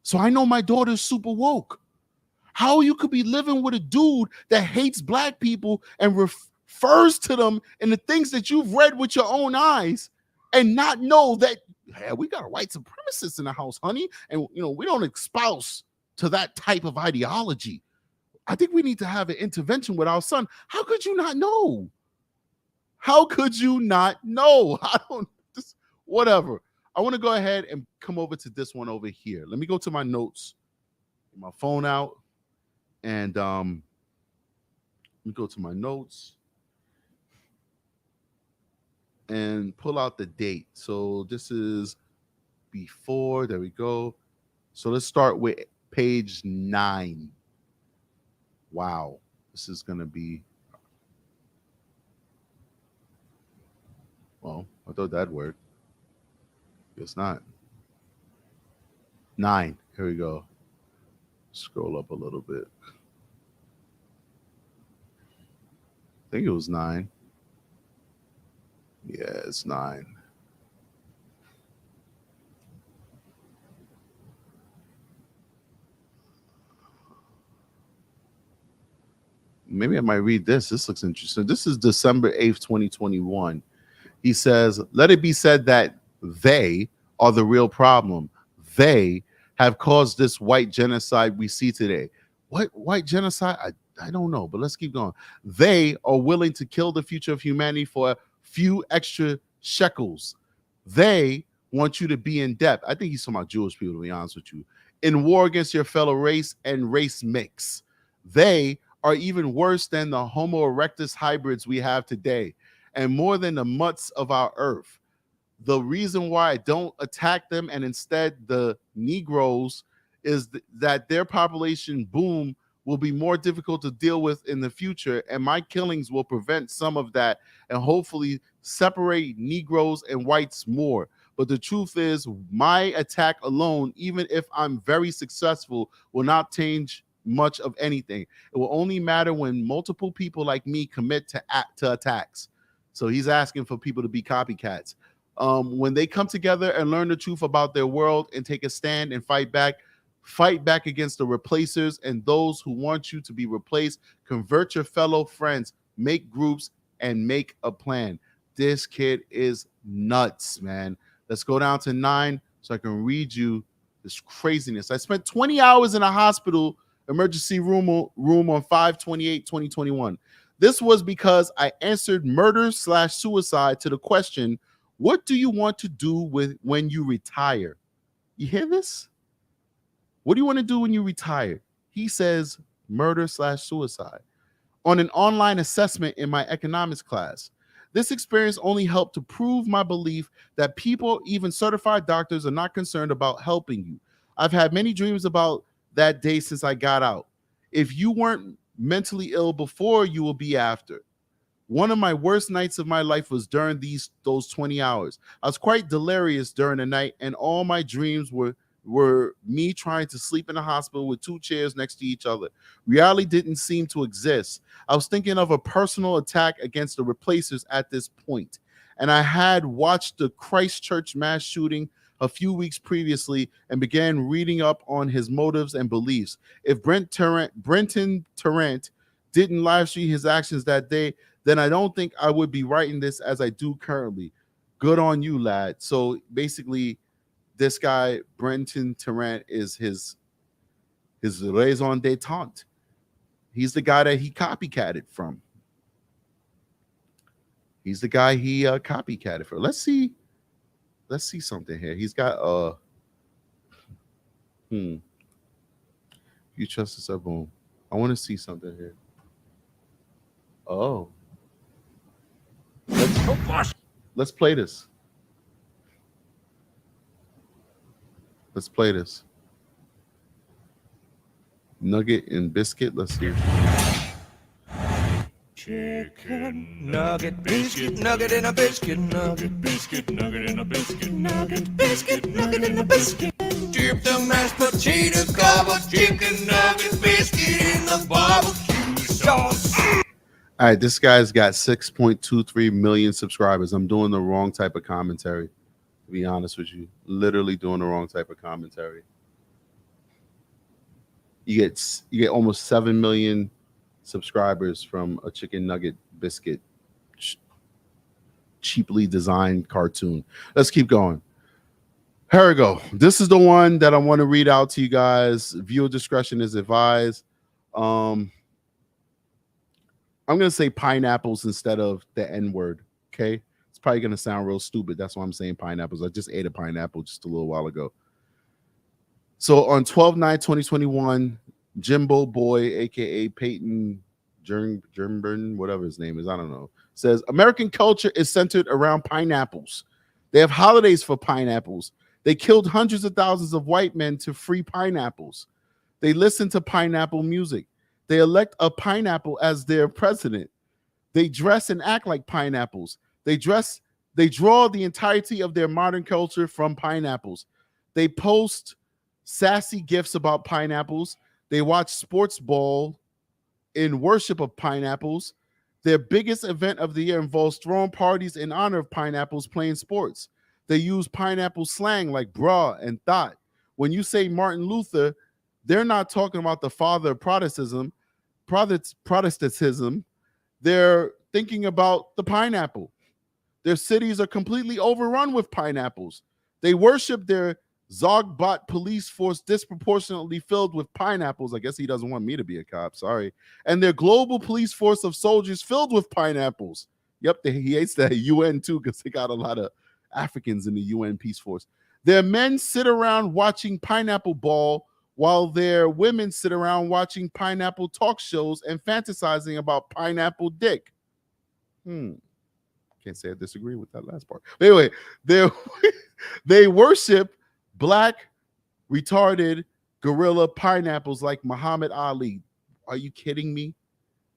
So I know my daughter's super woke. How you could be living with a dude that hates black people and refers to them in the things that you've read with your own eyes and not know that, hey, we got a white supremacist in the house, honey, and we don't espouse to that type of ideology. I think we need to have an intervention with our son. How could you not know? How could you not know? Whatever. I want to go ahead and come over to this one over here. Let me go to my notes, get my phone out, and let me go to my notes and pull out the date. So this is before, there we go. So let's start with page 9. Wow, this is going to be, well, I thought that'd work. Guess not. 9, here we go. Scroll up a little bit. I think it was 9. Yeah, it's 9. Maybe I might read this. This looks interesting. This is December 8th, 2021. He says, let it be said that they are the real problem. They have caused this white genocide we see today. What white genocide? I don't know, but let's keep going. They are willing to kill the future of humanity for a few extra shekels. They want you to be in debt. I think he's talking about Jewish people, to be honest with you. In war against your fellow race and race mix. They are even worse than the Homo erectus hybrids we have today, and more than the mutts of our earth. The reason why I don't attack them and instead the Negroes is that their population boom will be more difficult to deal with in the future, and my killings will prevent some of that and hopefully separate Negroes and whites more. But the truth is, my attack alone, even if I'm very successful, will not change much of anything. It will only matter when multiple people like me commit to attacks. So he's asking for people to be copycats. When they come together and learn the truth about their world and take a stand and fight back against the replacers and those who want you to be replaced. Convert your fellow friends, make groups, and make a plan. This kid is nuts, man. Let's go down to 9 so I can read you this craziness. I spent 20 hours in a hospital emergency room on 5/28/2021. This was because I answered murder/suicide to the question, what do you want to do when you retire? You hear this? What do you want to do when you retire? He says murder/suicide on an online assessment in my economics class. This experience only helped to prove my belief that people, even certified doctors, are not concerned about helping you. I've had many dreams about that day since I got out. If you weren't mentally ill before, you will be after. One of my worst nights of my life was during those 20 hours. I was quite delirious during the night, and all my dreams were me trying to sleep in a hospital with two chairs next to each other. Reality didn't seem to exist. I was thinking of a personal attack against the replacers at this point, and I had watched the Christchurch mass shooting a few weeks previously and began reading up on his motives and beliefs. If Brenton Tarrant didn't live stream his actions that day, then I don't think I would be writing this as I do currently. Good on you, lad. So basically, this guy, Brenton Tarrant, is his raison d'etre. He's the guy that he copycatted from. He's the guy he copycatted for. Let's see something here. He's got You trust us, boom. I want to see something here. Oh. Let's play this. Let's play this. Nugget and biscuit. Let's see. Chicken nugget, biscuit nugget, and a biscuit nugget, biscuit nugget, and a biscuit nugget, biscuit nugget, and a biscuit. Dip the mashed potato cover, chicken nugget, biscuit in the barbecue sauce. All right, this guy's got 6.23 million subscribers. I'm doing the wrong type of commentary, to be honest with you. Literally doing the wrong type of commentary. You get almost 7 million subscribers from a chicken nugget biscuit cheaply designed cartoon. Let's keep going. Here we go. This is the one that I want to read out to you guys. Viewer discretion is advised. I'm going to say pineapples instead of the N-word, okay? It's probably going to sound real stupid. That's why I'm saying pineapples. I just ate a pineapple just a little while ago. So on 12/9/2021, Jimboboi, a.k.a. Payton Gendron, whatever his name is, I don't know, says, American culture is centered around pineapples. They have holidays for pineapples. They killed hundreds of thousands of white men to free pineapples. They listen to pineapple music. They elect a pineapple as their president. They dress and act like pineapples. They draw the entirety of their modern culture from pineapples. They post sassy gifs about pineapples. They watch sports ball in worship of pineapples. Their biggest event of the year involves throwing parties in honor of pineapples playing sports. They use pineapple slang like brah and thought. When you say Martin Luther, they're not talking about the father of Protestantism. They're thinking about the pineapple. Their cities are completely overrun with pineapples. They worship their Zogbot police force disproportionately filled with pineapples. I guess he doesn't want me to be a cop. Sorry. And their global police force of soldiers filled with pineapples. Yep, he hates that UN too because they got a lot of Africans in the UN peace force. Their men sit around watching pineapple ball while their women sit around watching pineapple talk shows and fantasizing about pineapple dick. Can't say I disagree with that last part. But anyway, they worship black, retarded, gorilla pineapples like Muhammad Ali. Are you kidding me?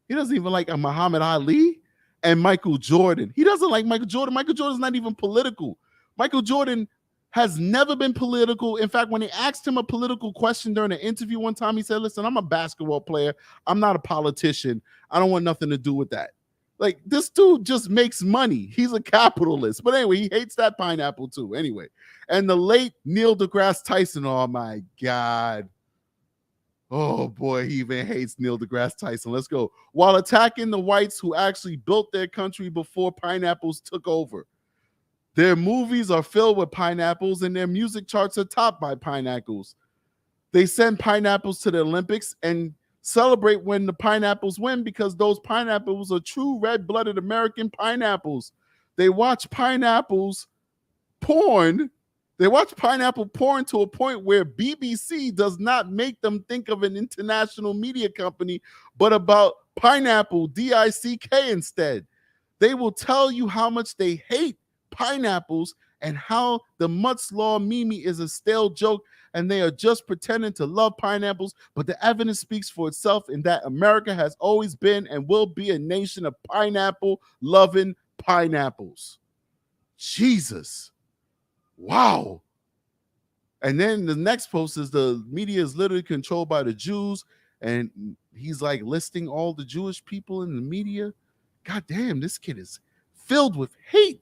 He doesn't even like a Muhammad Ali and Michael Jordan. He doesn't like Michael Jordan. Michael Jordan's not even political. Michael Jordan has never been political. In fact, when they asked him a political question during an interview one time, he said, listen, I'm a basketball player. I'm not a politician. I don't want nothing to do with that. Like, this dude just makes money. He's a capitalist. But anyway, he hates that pineapple too. Anyway, and the late Neil deGrasse Tyson, oh my God. Oh boy, he even hates Neil deGrasse Tyson. Let's go. While attacking the whites who actually built their country before pineapples took over. Their movies are filled with pineapples and their music charts are topped by pineapples. They send pineapples to the Olympics and celebrate when the pineapples win because those pineapples are true red-blooded American pineapples. They watch pineapples porn. They watch pineapple porn to a point where BBC does not make them think of an international media company, but about pineapple, D-I-C-K instead. They will tell you how much they hate pineapples and how the mudslaw Mimi is a stale joke and they are just pretending to love pineapples, but the evidence speaks for itself in that America has always been and will be a nation of pineapple-loving pineapples. Jesus. Wow. And then the next post is the media is literally controlled by the Jews, and he's like listing all the Jewish people in the media. God damn, this kid is filled with hate.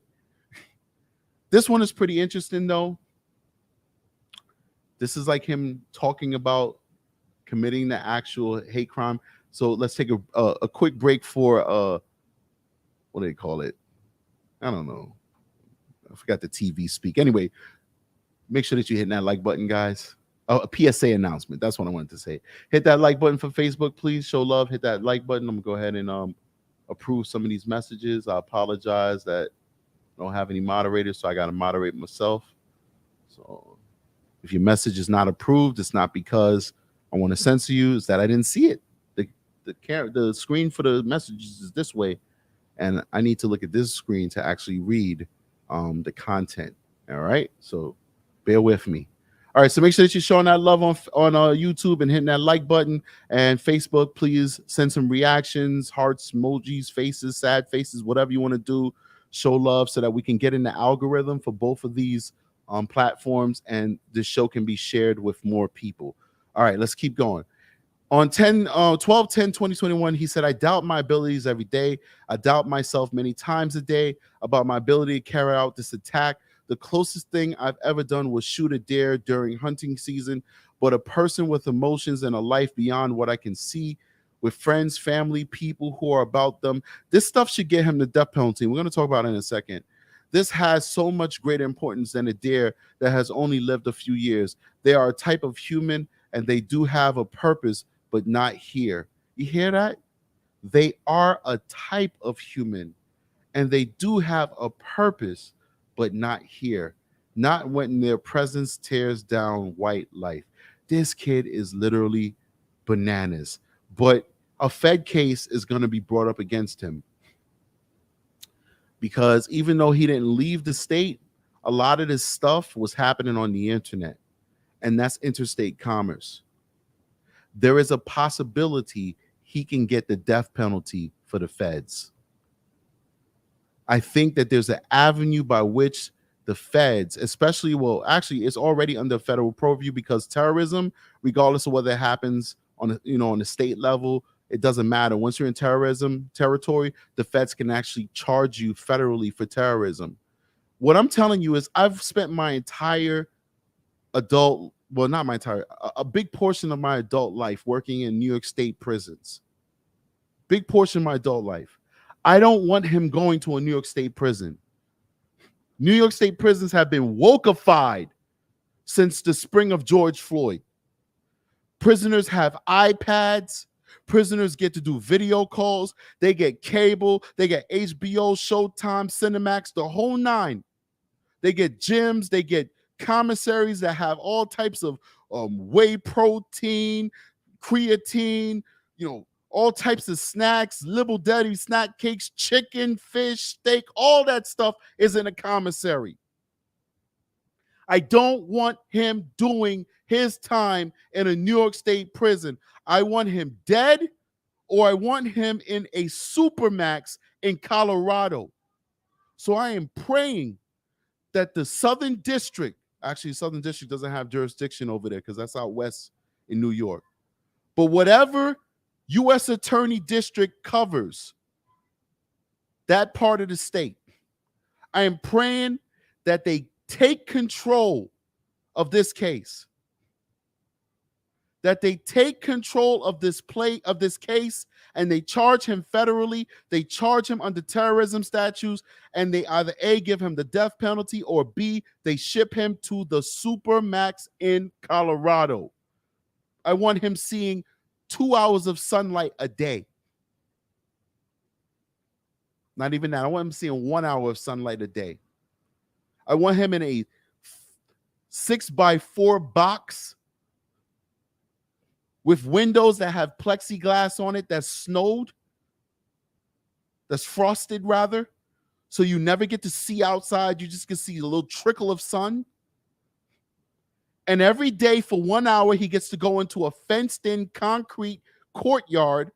This one is pretty interesting, though. This is like him talking about committing the actual hate crime. So let's take a quick break for what do they call it? I don't know. I forgot the TV speak. Anyway, make sure that you hit that like button, guys. Oh, a PSA announcement. That's what I wanted to say. Hit that like button for Facebook, please. Show love. Hit that like button. I'm gonna go ahead and approve some of these messages. I apologize that I don't have any moderators, so I got to moderate myself. So if your message is not approved, it's not because I want to censor you. It's that I didn't see it. The screen for the messages is this way, and I need to look at this screen to actually read the content. All right, so bear with me. All right, so make sure that you're showing that love on YouTube and hitting that like button. And Facebook, please send some reactions, hearts, emojis, faces, sad faces, whatever you want to do. Show love so that we can get in the algorithm for both of these platforms, and this show can be shared with more people. All right, let's keep going. On 12/10/2021, he said, I doubt my abilities every day. I doubt myself many times a day about my ability to carry out this attack. The closest thing I've ever done was shoot a deer during hunting season, but a person with emotions and a life beyond what I can see, with friends, family, people who are about them. This stuff should get him the death penalty. We're going to talk about it in a second. This has so much greater importance than a deer that has only lived a few years. They are a type of human, and they do have a purpose, but not here. You hear that? They are a type of human, and they do have a purpose, but not here. Not when their presence tears down white life. This kid is literally bananas. But a Fed case is going to be brought up against him, because even though he didn't leave the state, a lot of this stuff was happening on the internet, and that's interstate commerce. There is a possibility he can get the death penalty for the feds. I think that there's an avenue by which the feds, especially, well, actually, it's already under federal purview, because terrorism, regardless of whether it happens on the state level, it doesn't matter. Once you're in terrorism territory, the feds can actually charge you federally for terrorism. What I'm telling you is I've spent my entire adult, well, not my entire, a big portion of my adult life working in New York State prisons. Big portion of my adult life. I don't want him going to a New York State prison. New York State prisons have been wokeified since the spring of George Floyd. Prisoners have iPads. Prisoners get to do video calls. They get cable. They get HBO, Showtime, Cinemax, the whole nine. They get gyms. They get commissaries that have all types of whey protein, creatine, all types of snacks, Little Daddy snack cakes, chicken, fish, steak, all that stuff is in a commissary. I don't want him doing his time in a New York State prison. I want him dead, or I want him in a supermax in Colorado. So I am praying that the Southern District, actually Southern District doesn't have jurisdiction over there because that's out west in New York. But whatever U.S. Attorney District covers that part of the state, I am praying that they take control of this case. That they take control of this case, and they charge him federally. They charge him under terrorism statutes, and they either A, give him the death penalty, or B, they ship him to the Supermax in Colorado. I want him seeing 2 hours of sunlight a day. Not even that. I want him seeing 1 hour of sunlight a day. I want him in a 6x4 box with windows that have plexiglass on it that's snowed, that's frosted rather, So you never get to see outside. You just can see a little trickle of sun. And every day for 1 hour, he gets to go into a fenced-in concrete courtyard,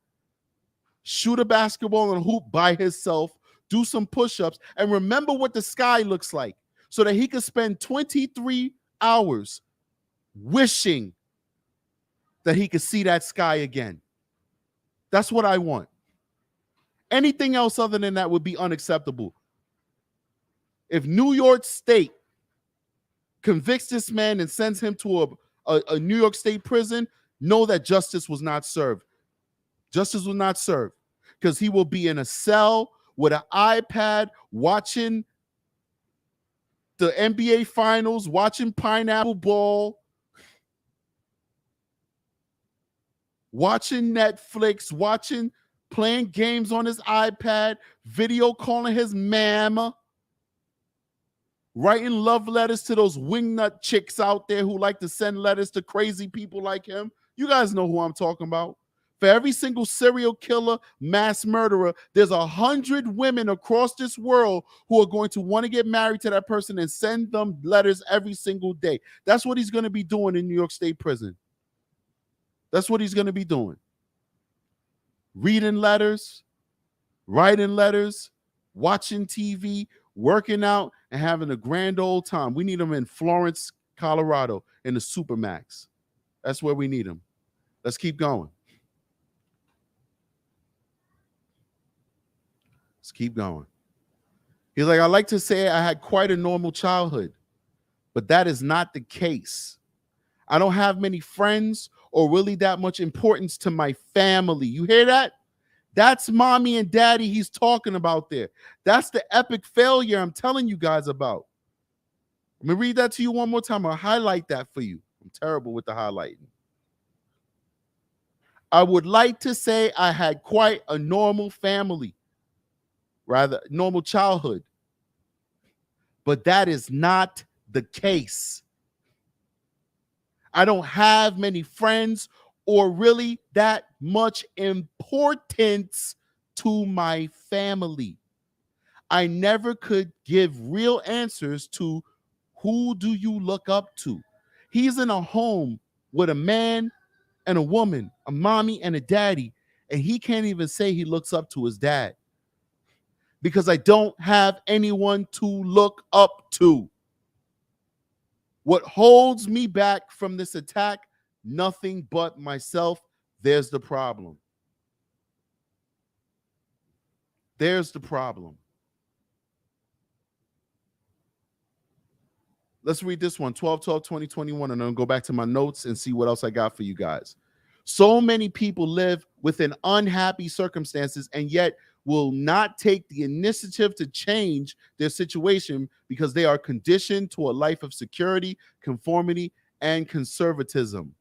shoot a basketball and a hoop by himself, do some push-ups, and remember what the sky looks like so that he can spend 23 hours wishing that he could see that sky again. That's what I want. Anything else other than that would be unacceptable. If New York State convicts this man and sends him to a New York State prison, know that justice was not served. Justice was not served because he will be in a cell with an iPad watching the NBA Finals, watching Pineapple Ball, watching Netflix, playing games on his iPad, video calling his mama, writing love letters to those wingnut chicks out there who like to send letters to crazy people like him. You guys know who I'm talking about. For every single serial killer, mass murderer, there's 100 women across this world who are going to want to get married to that person and send them letters every single day. That's what he's going to be doing in New York State prison. That's what he's going to be doing. Reading letters, writing letters, watching TV, working out, and having a grand old time. We need him in Florence, Colorado, in the Supermax. That's where we need him. Let's keep going. Let's keep going. He's like, I like to say I had quite a normal childhood, but that is not the case. I don't have many friends or really that much importance to my family. You hear that? That's mommy and daddy he's talking about there. That's the epic failure I'm telling you guys about. Let me read that to you one more time. I'll highlight that for you. I'm terrible with the highlighting. I would like to say I had quite a normal family, rather normal childhood, but that is not the case. I don't have many friends or really that much importance to my family. I never could give real answers to who do you look up to. He's in a home with a man and a woman, a mommy and a daddy, and he can't even say he looks up to his dad because I don't have anyone to look up to. What holds me back from this attack? Nothing but myself. There's the problem. There's the problem. Let's read this one, 12/12/2021, and I'll go back to my notes and see what else I got for you guys. So many people live within unhappy circumstances and yet will not take the initiative to change their situation because they are conditioned to a life of security, conformity, and conservatism,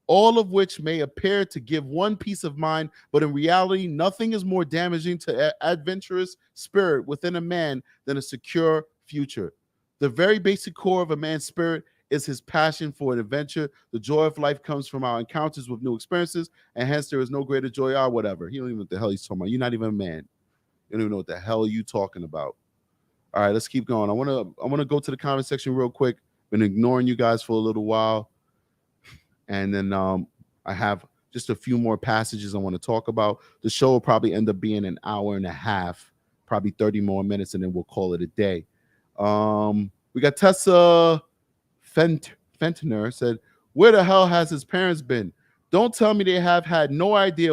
all of which may appear to give one peace of mind, but in reality, nothing is more damaging to an adventurous spirit within a man than a secure future. The very basic core of a man's spirit is his passion for an adventure. The joy of life comes from our encounters with new experiences, and hence there is no greater joy or whatever. He don't even know what the hell he's talking about. You're not even a man. You don't even know what the hell you talking about. All right, let's keep going. I want to go to the comment section real quick. Been ignoring you guys for a little while, and then I have just a few more passages I want to talk about. The show will probably end up being an hour and a half, probably 30 more minutes, and then we'll call it a day. We got Tessa Fentner said, where the hell has his parents been? Don't tell me they have had no idea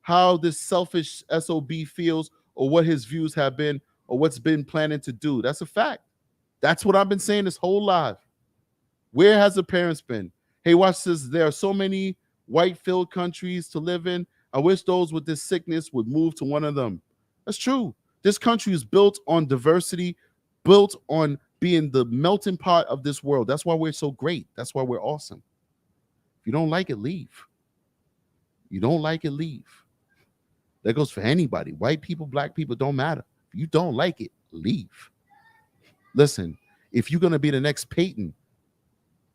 how this selfish SOB feels or what his views have been or what's been planning to do. That's a fact. That's what I've been saying this whole life. Where has the parents been? Hey, watch this. There are so many white-filled countries to live in. I wish those with this sickness would move to one of them. That's true. This country is built on diversity, built on being the melting pot of this world. That's why we're so great. That's why we're awesome. If you don't like it, leave. You don't like it, leave. That goes for anybody. White people, black people, don't matter. If you don't like it, leave. Listen, if you're going to be the next Payton,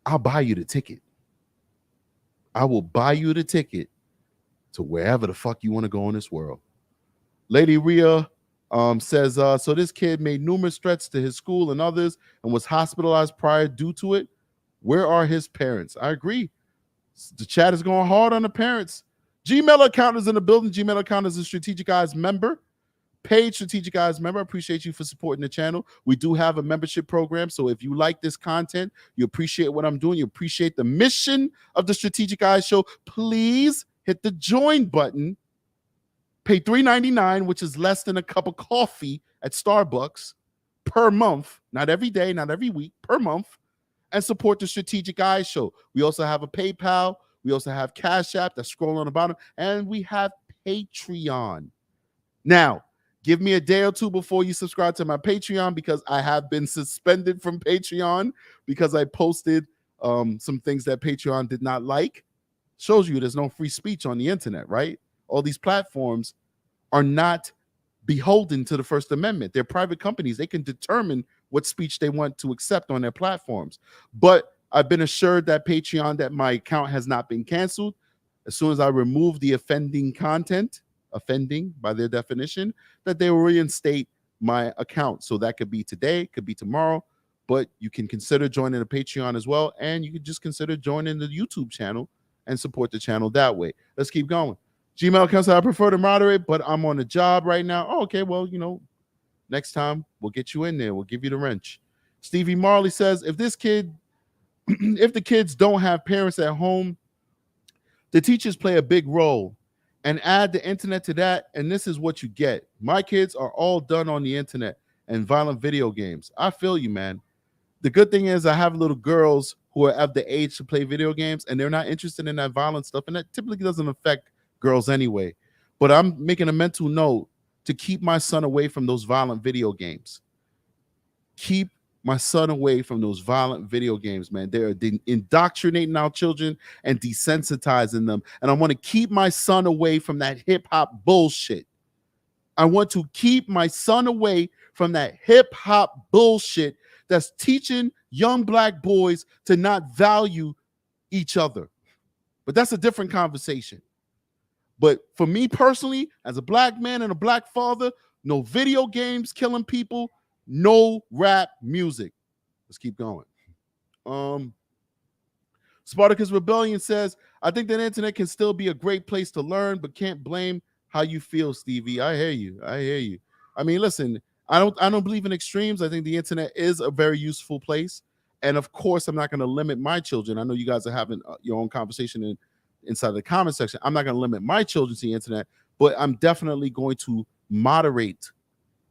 I'll buy you the ticket. I will buy you the ticket to wherever the fuck you want to go in this world. Lady Rhea Says, so this kid made numerous threats to his school and others and was hospitalized prior due to it. Where are his parents? I agree. The chat is going hard on the parents. Gmail account is in the building. Gmail account is a Strategiceyes member. Paid Strategiceyes member. I appreciate you for supporting the channel. We do have a membership program. So if you like this content, you appreciate what I'm doing, you appreciate the mission of the Strategiceyes show, please hit the join button. Pay $3.99, which is less than a cup of coffee at Starbucks per month, not every day, not every week, per month, and support the Strategiceyes show. We also have a PayPal. We also have CashApp that's scrolling on the bottom, and we have Patreon. Now, give me a day or two before you subscribe to my Patreon because I have been suspended from Patreon because I posted some things that Patreon did not like. Shows you there's no free speech on the internet, right? All these platforms are not beholden to the First Amendment. They're private companies. They can determine what speech they want to accept on their platforms. But I've been assured that Patreon, that my account has not been canceled. As soon as I remove the offending content, offending by their definition, that they will reinstate my account. So that could be today, could be tomorrow, but you can consider joining the Patreon as well. And you could just consider joining the YouTube channel and support the channel that way. Let's keep going. Gmail account said, I prefer to moderate, but I'm on a job right now. Oh, okay, well, you know, next time we'll get you in there. We'll give you the wrench. Stevie Marley says, if this kid, if the kids don't have parents at home, the teachers play a big role. And add the internet to that, and this is what you get. My kids are all done on the internet and violent video games. I feel you, man. The good thing is I have little girls who are of the age to play video games, and they're not interested in that violent stuff, and that typically doesn't affect girls anyway. But I'm making a mental note to keep my son away from those violent video games. Keep my son away from those violent video games, man. They're indoctrinating our children and desensitizing them. And I want to keep my son away from that hip-hop bullshit. I want to keep my son away from that hip-hop bullshit that's teaching young black boys to not value each other. But that's a different conversation. But for me personally, as a black man and a black father, no video games killing people, no rap music. Let's keep going. Spartacus Rebellion says, I think that the internet can still be a great place to learn, but can't blame how you feel, Stevie. I hear you. I hear you. I mean, listen, I don't believe in extremes. I think the internet is a very useful place. And of course, I'm not going to limit my children. I know you guys are having your own conversation inside the comment section. I'm not going to limit my children to the internet, but I'm definitely going to moderate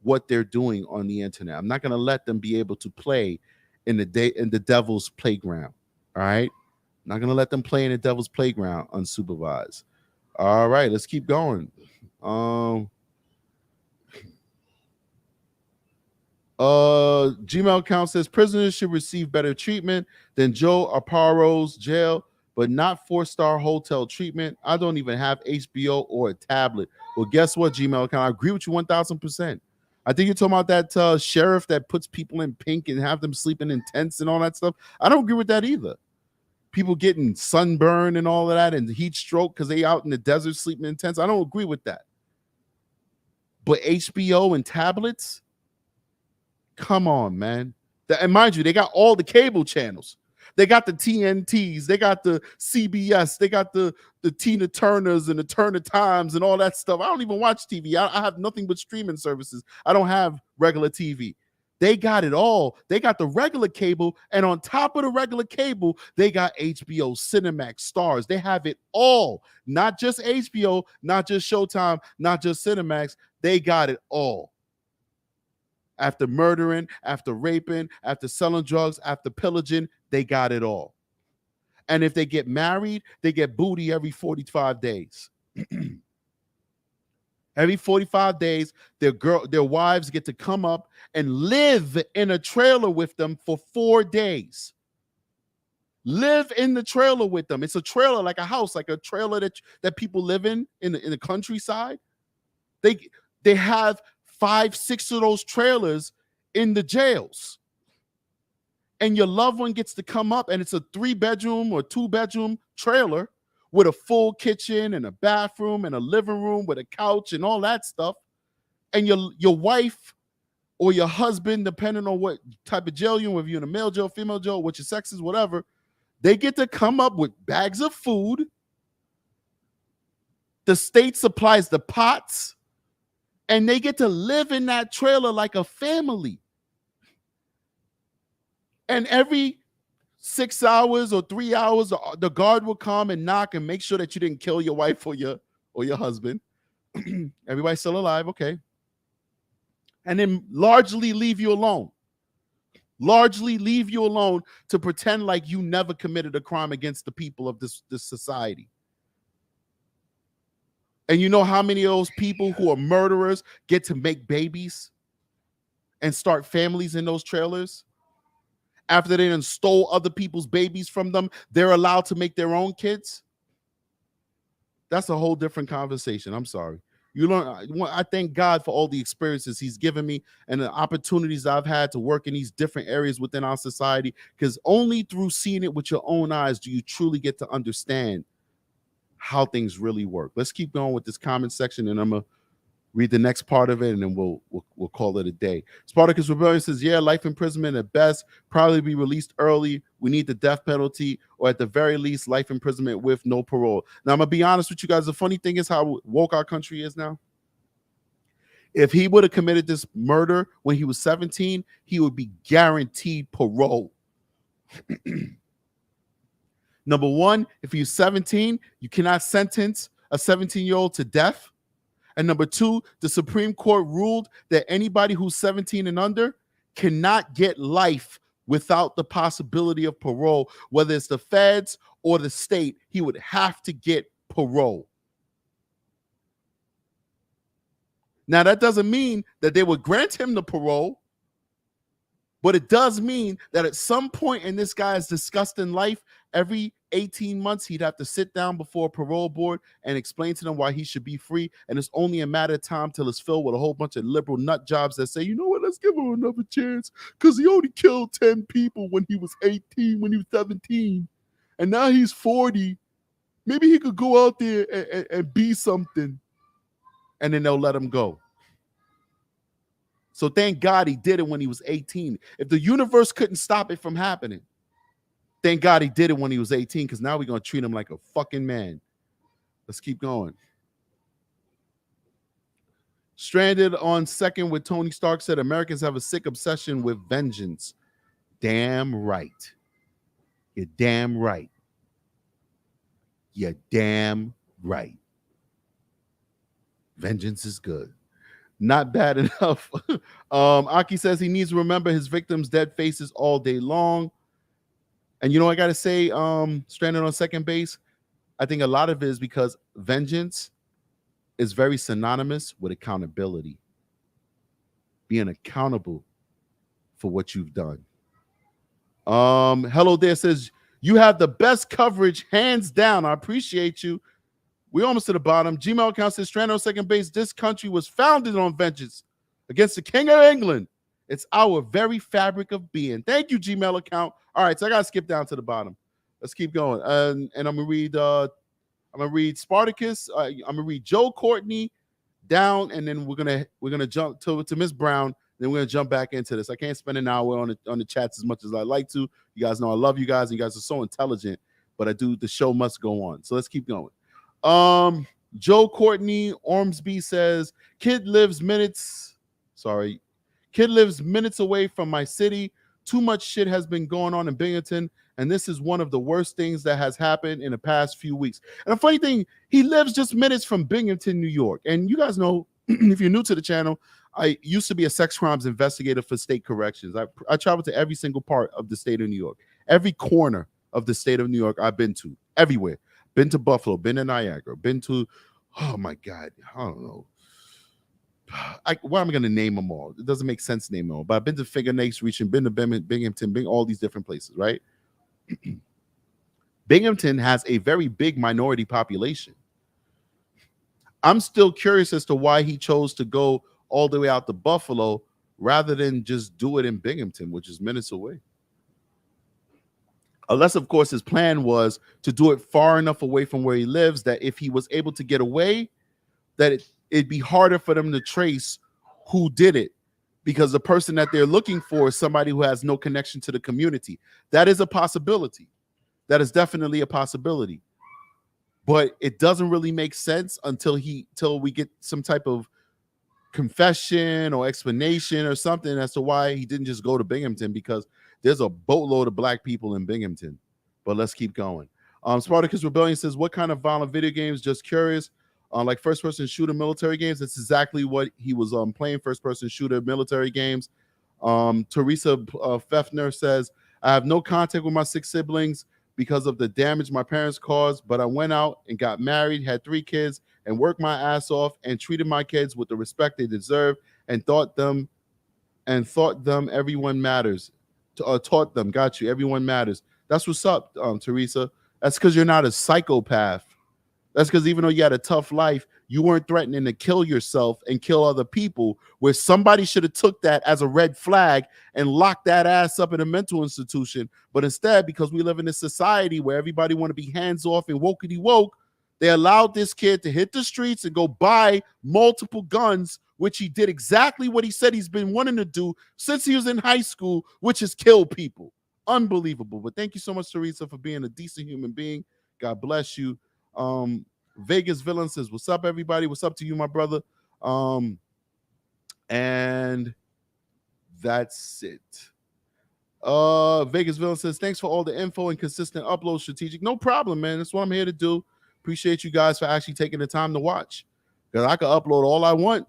what they're doing on the internet. I'm not going to let them be able to play in the devil's playground. All right. I'm not going to let them play in the devil's playground unsupervised. All right, let's keep going. Gmail account says prisoners should receive better treatment than Joe Arpaio's jail, but not 4-star hotel treatment. I don't even have HBO or a tablet. Well, guess what, Gmail account? I agree with you 1,000%. I think you're talking about that sheriff that puts people in pink and have them sleeping in tents and all that stuff. I don't agree with that either. People getting sunburn and all of that and heat stroke because they out in the desert sleeping in tents. I don't agree with that. But HBO and tablets, come on, man. And mind you, they got all the cable channels. They got the TNTs, they got the CBS, they got the Tina Turners and the Turner Times and all that stuff. I don't even watch TV. I have nothing but streaming services. I don't have regular TV. They got it all. They got the regular cable, and on top of the regular cable, they got HBO, Cinemax, Stars. They have it all. Not just HBO, not just Showtime, not just Cinemax. They got it all. After murdering, after raping, after selling drugs, after pillaging, they got it all. And if they get married, they get booty every 45 days. Every 45 days, their wives get to come up and live in a trailer with them for 4 days. Live in the trailer with them. It's a trailer like a house, like a trailer that people live in the countryside. They have 5-6 of those trailers in the jails. And your loved one gets to come up, and it's a 3-bedroom or 2-bedroom trailer with a full kitchen and a bathroom and a living room with a couch and all that stuff. and your wife or your husband, depending on what type of jail you're in, whether you're in a male jail, female jail, what your sex is, whatever, they get to come up with bags of food. The state supplies the pots, and they get to live in that trailer like a family. And every 6 hours or 3 hours, the guard will come and knock and make sure that you didn't kill your wife or your husband. Everybody's still alive, okay. And then largely leave you alone. Largely leave you alone to pretend like you never committed a crime against the people of this society. And you know how many of those people who are murderers get to make babies and start families in those trailers? After they done stole other people's babies from them, they're allowed to make their own kids? That's a whole different conversation. I'm sorry. You learn. I thank God for all the experiences he's given me and the opportunities I've had to work in these different areas within our society, because only through seeing it with your own eyes do you truly get to understand how things really work. Let's keep going with this comment section, and I'm going to read the next part of it, and then we'll call it a day. Spartacus Rebellion says, yeah, life imprisonment at best, probably be released early. We need the death penalty, or at the very least, life imprisonment with no parole. Now, I'm going to be honest with you guys. The funny thing is how woke our country is now. If he would have committed this murder when he was 17, he would be guaranteed parole. Number one, if you're 17, you cannot sentence a 17-year-old to death. And number two, the Supreme Court ruled that anybody who's 17 and under cannot get life without the possibility of parole, whether it's the feds or the state. He would have to get parole. Now, that doesn't mean that they would grant him the parole, but it does mean that at some point in this guy's disgusting life, every 18 months, he'd have to sit down before a parole board and explain to them why he should be free. And it's only a matter of time till it's filled with a whole bunch of liberal nut jobs that say, you know what, let's give him another chance because he only killed 10 people when he was 18, when he was 17. And now he's 40. Maybe he could go out there and be something. And then they'll let him go. So thank God he did it when he was 18. If the universe couldn't stop it from happening, thank God he did it when he was 18, because now we're going to treat him like a fucking man. Let's keep going. Stranded on Second with Tony Stark said, Americans have a sick obsession with vengeance. Damn right. You're damn right. You're damn right. Vengeance is good. Not bad enough. Aki says he needs to remember his victims' dead faces all day long. And you know, I got to say, stranded on second base, I think a lot of it is because vengeance is very synonymous with accountability. Being accountable for what you've done. Hello there says, you have the best coverage, hands down. I appreciate you. We're almost to the bottom. Gmail account says, stranded on second base, this country was founded on vengeance against the King of England. It's our very fabric of being. Thank you, Gmail account. All right, so I gotta skip down to the bottom. Let's keep going. And I'm gonna read Spartacus. I'm gonna read Joe Courtney down, and then we're gonna jump to Miss Brown. Then we're gonna jump back into this. I can't spend an hour on the chats as much as I like to. You guys know I love you guys, and you guys are so intelligent. But the show must go on. So let's keep going. Joe Courtney Ormsby says, kid lives minutes away from my city. Too much shit has been going on in Binghamton, and this is one of the worst things that has happened in the past few weeks. And the funny thing, he lives just minutes from Binghamton, New York. And you guys know, if you're new to the channel, I used to be a sex crimes investigator for state corrections. I traveled to every single part of the state of New York. Every corner of the state of New York I've been to. Everywhere. Been to Buffalo, been to Niagara, been to, oh my God, I don't know. Why am I going to name them all? It doesn't make sense to name them all. But I've been to Finger Lakes Region, been to Binghamton, been all these different places, right? Binghamton has a very big minority population. I'm still curious as to why he chose to go all the way out to Buffalo rather than just do it in Binghamton, which is minutes away. Unless, of course, his plan was to do it far enough away from where he lives that if he was able to get away, that it'd be harder for them to trace who did it, because the person that they're looking for is somebody who has no connection to the community. That is a possibility. That is definitely a possibility. But it doesn't really make sense until we get some type of confession or explanation or something as to why he didn't just go to Binghamton, because there's a boatload of black people in Binghamton. But let's keep going. Spartacus Rebellion says, what kind of violent video games? Just curious. Like first-person shooter military games. That's exactly what he was playing, first-person shooter military games. Teresa Feffner says, I have no contact with my 6 siblings because of the damage my parents caused, but I went out and got married, had 3 kids, and worked my ass off and treated my kids with the respect they deserve, and taught them everyone matters. Taught them, got you, everyone matters. That's what's up, Teresa. That's because you're not a psychopath. That's because even though you had a tough life, you weren't threatening to kill yourself and kill other people, where somebody should have took that as a red flag and locked that ass up in a mental institution. But instead, because we live in a society where everybody want to be hands off and wokety woke, they allowed this kid to hit the streets and go buy multiple guns, which he did exactly what he said he's been wanting to do since he was in high school, which is kill people. Unbelievable. But thank you so much, Teresa, for being a decent human being. God bless you. Vegas Villain says, what's up, everybody? What's up to you, my brother? And that's it. Vegas Villain says, thanks for all the info and consistent upload, Strategic. No problem, man. That's what I'm here to do. Appreciate you guys for actually taking the time to watch. Because I can upload all I want.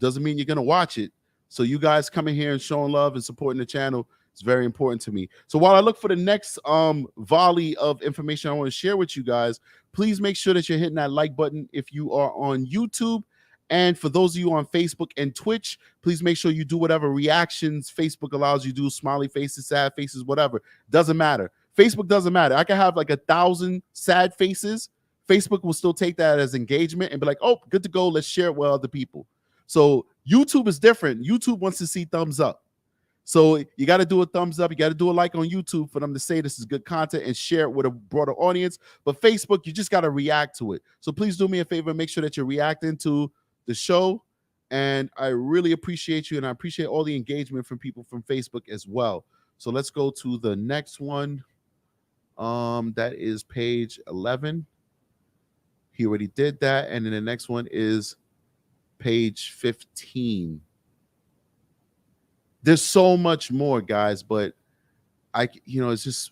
Doesn't mean you're going to watch it. So you guys coming here and showing love and supporting the channel is very important to me. So while I look for the next volley of information I want to share with you guys, please make sure that you're hitting that like button if you are on YouTube. And for those of you on Facebook and Twitch, please make sure you do whatever reactions Facebook allows you to do, smiley faces, sad faces, whatever. Doesn't matter. Facebook doesn't matter. I can have like 1,000 sad faces. Facebook will still take that as engagement and be like, oh, good to go. Let's share it with other people. So YouTube is different. YouTube wants to see thumbs up. So you got to do a thumbs up. You got to do a like on YouTube for them to say this is good content and share it with a broader audience. But Facebook, you just got to react to it. So please do me a favor. Make sure that you're reacting to the show. And I really appreciate you. And I appreciate all the engagement from people from Facebook as well. So let's go to the next one. That is page 11. He already did that. And then the next one is page 15. There's so much more, guys, but it's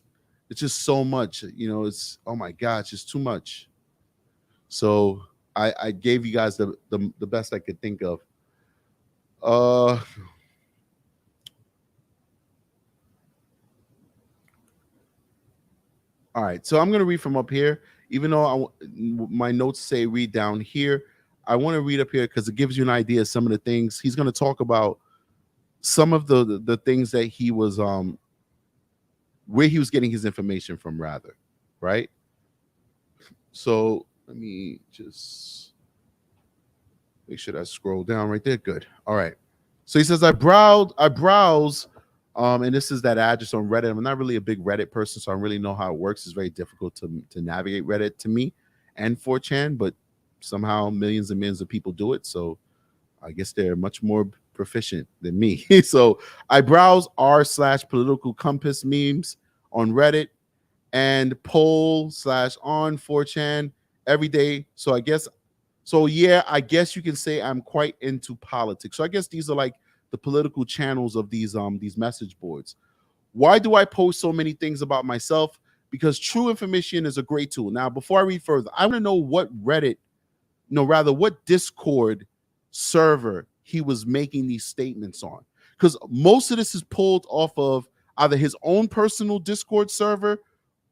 just so much, it's, oh my gosh, it's too much. So I gave you guys the best I could think of. All right, so I'm going to read from up here, even though my notes say read down here. I want to read up here because it gives you an idea of some of the things he's going to talk about. Some of the things that he was where he was getting his information from, rather, right? So let me just make sure that I scroll down right there. Good. All right. So he says, I browse, and this is that address on Reddit. I'm not really a big Reddit person, so I don't really know how it works. It's very difficult to navigate Reddit to me and 4chan, but somehow millions and millions of people do it. So I guess they're much more proficient than me. So I browse r/political compass memes on Reddit and poll/on 4chan every day. So I guess you can say I'm quite into politics. So I guess these are like the political channels of these message boards. Why do I post so many things about myself? Because true information is a great tool. Now, before I read further, I want to know what what Discord server he was making these statements on, because most of this is pulled off of either his own personal Discord server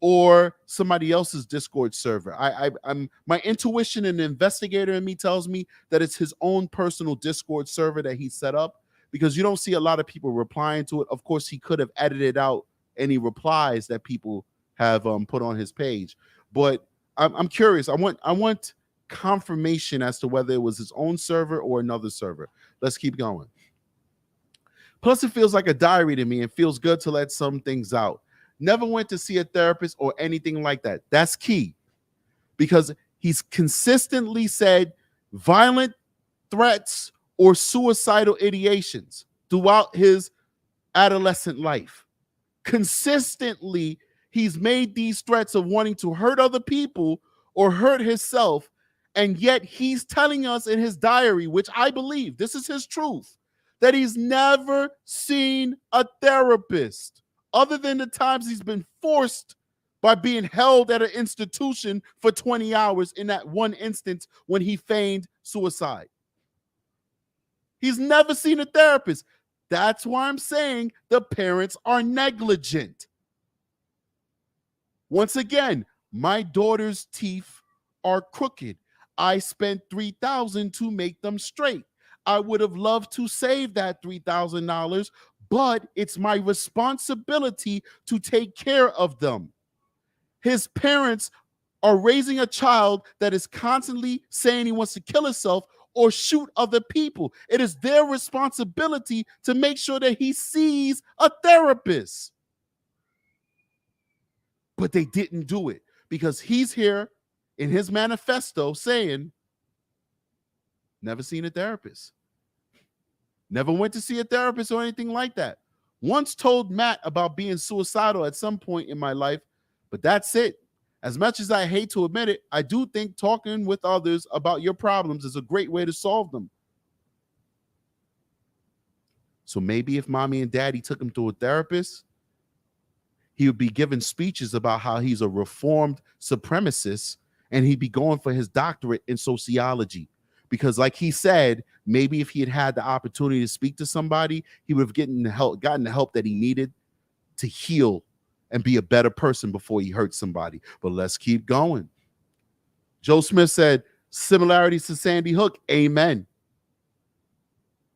or somebody else's Discord server. I'm my intuition and the investigator in me tells me that it's his own personal Discord server that he set up, because you don't see a lot of people replying to it. Of course, he could have edited out any replies that people have put on his page, but I'm curious. I want confirmation as to whether it was his own server or another server. Let's keep going. Plus, it feels like a diary to me and feels good to let some things out. Never went to see a therapist or anything like that. That's key, because he's consistently said violent threats or suicidal ideations throughout his adolescent life. Consistently, he's made these threats of wanting to hurt other people or hurt himself, and yet he's telling us in his diary, which I believe this is his truth, that he's never seen a therapist other than the times he's been forced by being held at an institution for 20 hours in that one instance when he feigned suicide. He's never seen a therapist. That's why I'm saying the parents are negligent. Once again, my daughter's teeth are crooked. I spent $3,000 to make them straight. I would have loved to save that $3,000, but it's my responsibility to take care of them. His parents are raising a child that is constantly saying he wants to kill himself or shoot other people. It is their responsibility to make sure that he sees a therapist. But they didn't do it because he's here in his manifesto saying, never seen a therapist. Never went to see a therapist or anything like that. Once told Matt about being suicidal at some point in my life, but that's it. As much as I hate to admit it, I do think talking with others about your problems is a great way to solve them. So maybe if mommy and daddy took him to a therapist, he would be giving speeches about how he's a reformed supremacist and he'd be going for his doctorate in sociology. Because like he said, maybe if he had had the opportunity to speak to somebody, he would have gotten the help that he needed to heal and be a better person before he hurt somebody. But let's keep going. Joe Smith said, similarities to Sandy Hook. Amen.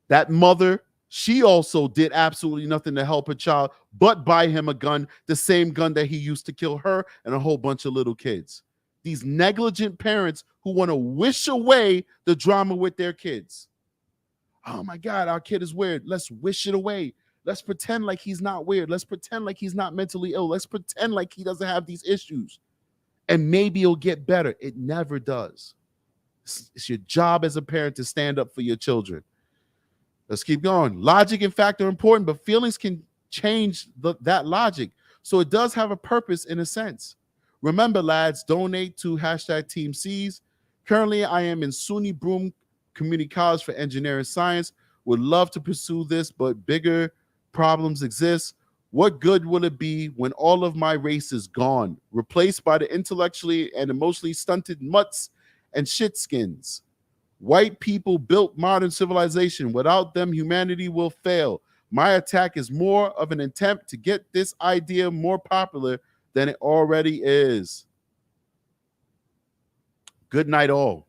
That mother, she also did absolutely nothing to help her child but buy him a gun, the same gun that he used to kill her and a whole bunch of little kids. These negligent parents who want to wish away the drama with their kids. Oh my God, our kid is weird. Let's wish it away. Let's pretend like he's not weird. Let's pretend like he's not mentally ill. Let's pretend like he doesn't have these issues. And maybe it'll get better. It never does. It's your job as a parent to stand up for your children. Let's keep going. Logic and fact are important, but feelings can change that logic. So it does have a purpose in a sense. Remember, lads, donate to #TeamSeas. Currently, I am in SUNY Broome Community College for Engineering Science. Would love to pursue this, but bigger problems exist. What good will it be when all of my race is gone, replaced by the intellectually and emotionally stunted mutts and shitskins? White people built modern civilization. Without them, humanity will fail. My attack is more of an attempt to get this idea more popular than it already is. Good night, all.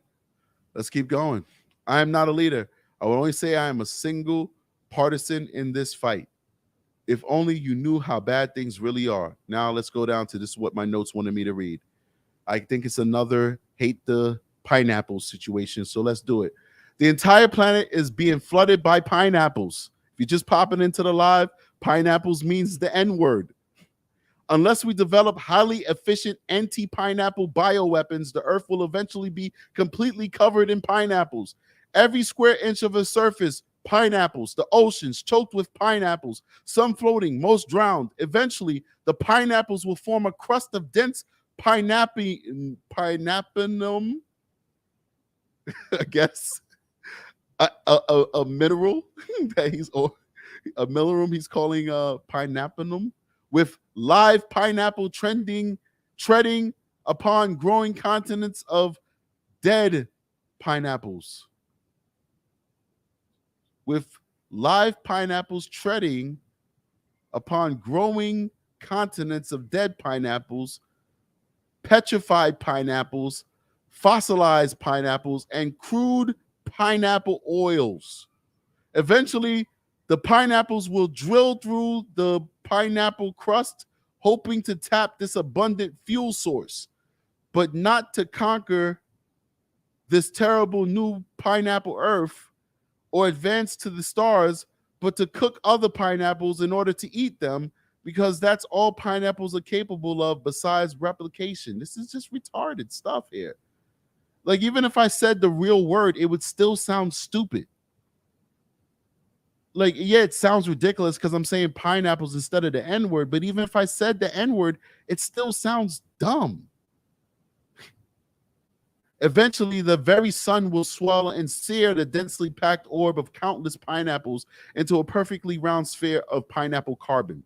Let's keep going. I am not a leader. I will only say I am a single partisan in this fight. If only you knew how bad things really are. Now let's go down to this is what my notes wanted me to read. I think it's another hate the pineapple situation, so let's do it. The entire planet is being flooded by pineapples. If you're just popping into the live, pineapples means the N-word. Unless we develop highly efficient anti-pineapple bioweapons, the earth will eventually be completely covered in pineapples. Every square inch of the surface, pineapples. The oceans choked with pineapples, some floating, most drowned. Eventually, the pineapples will form a crust of dense pineappenum, I guess, a mineral that a mineral he's calling pineappenum, with live pineapple treading upon growing continents of dead pineapples. With live pineapples treading upon growing continents of dead pineapples, petrified pineapples, fossilized pineapples, and crude pineapple oils. Eventually, the pineapples will drill through the pineapple crust, hoping to tap this abundant fuel source, but not to conquer this terrible new pineapple earth or advance to the stars, but to cook other pineapples in order to eat them, because that's all pineapples are capable of besides replication. This is just retarded stuff here. Like, even if I said the real word, it would still sound stupid. like, yeah, it sounds ridiculous because I'm saying pineapples instead of the N-word, but even if I said the N-word, it still sounds dumb. Eventually, the very sun will swallow and sear the densely packed orb of countless pineapples into a perfectly round sphere of pineapple carbon,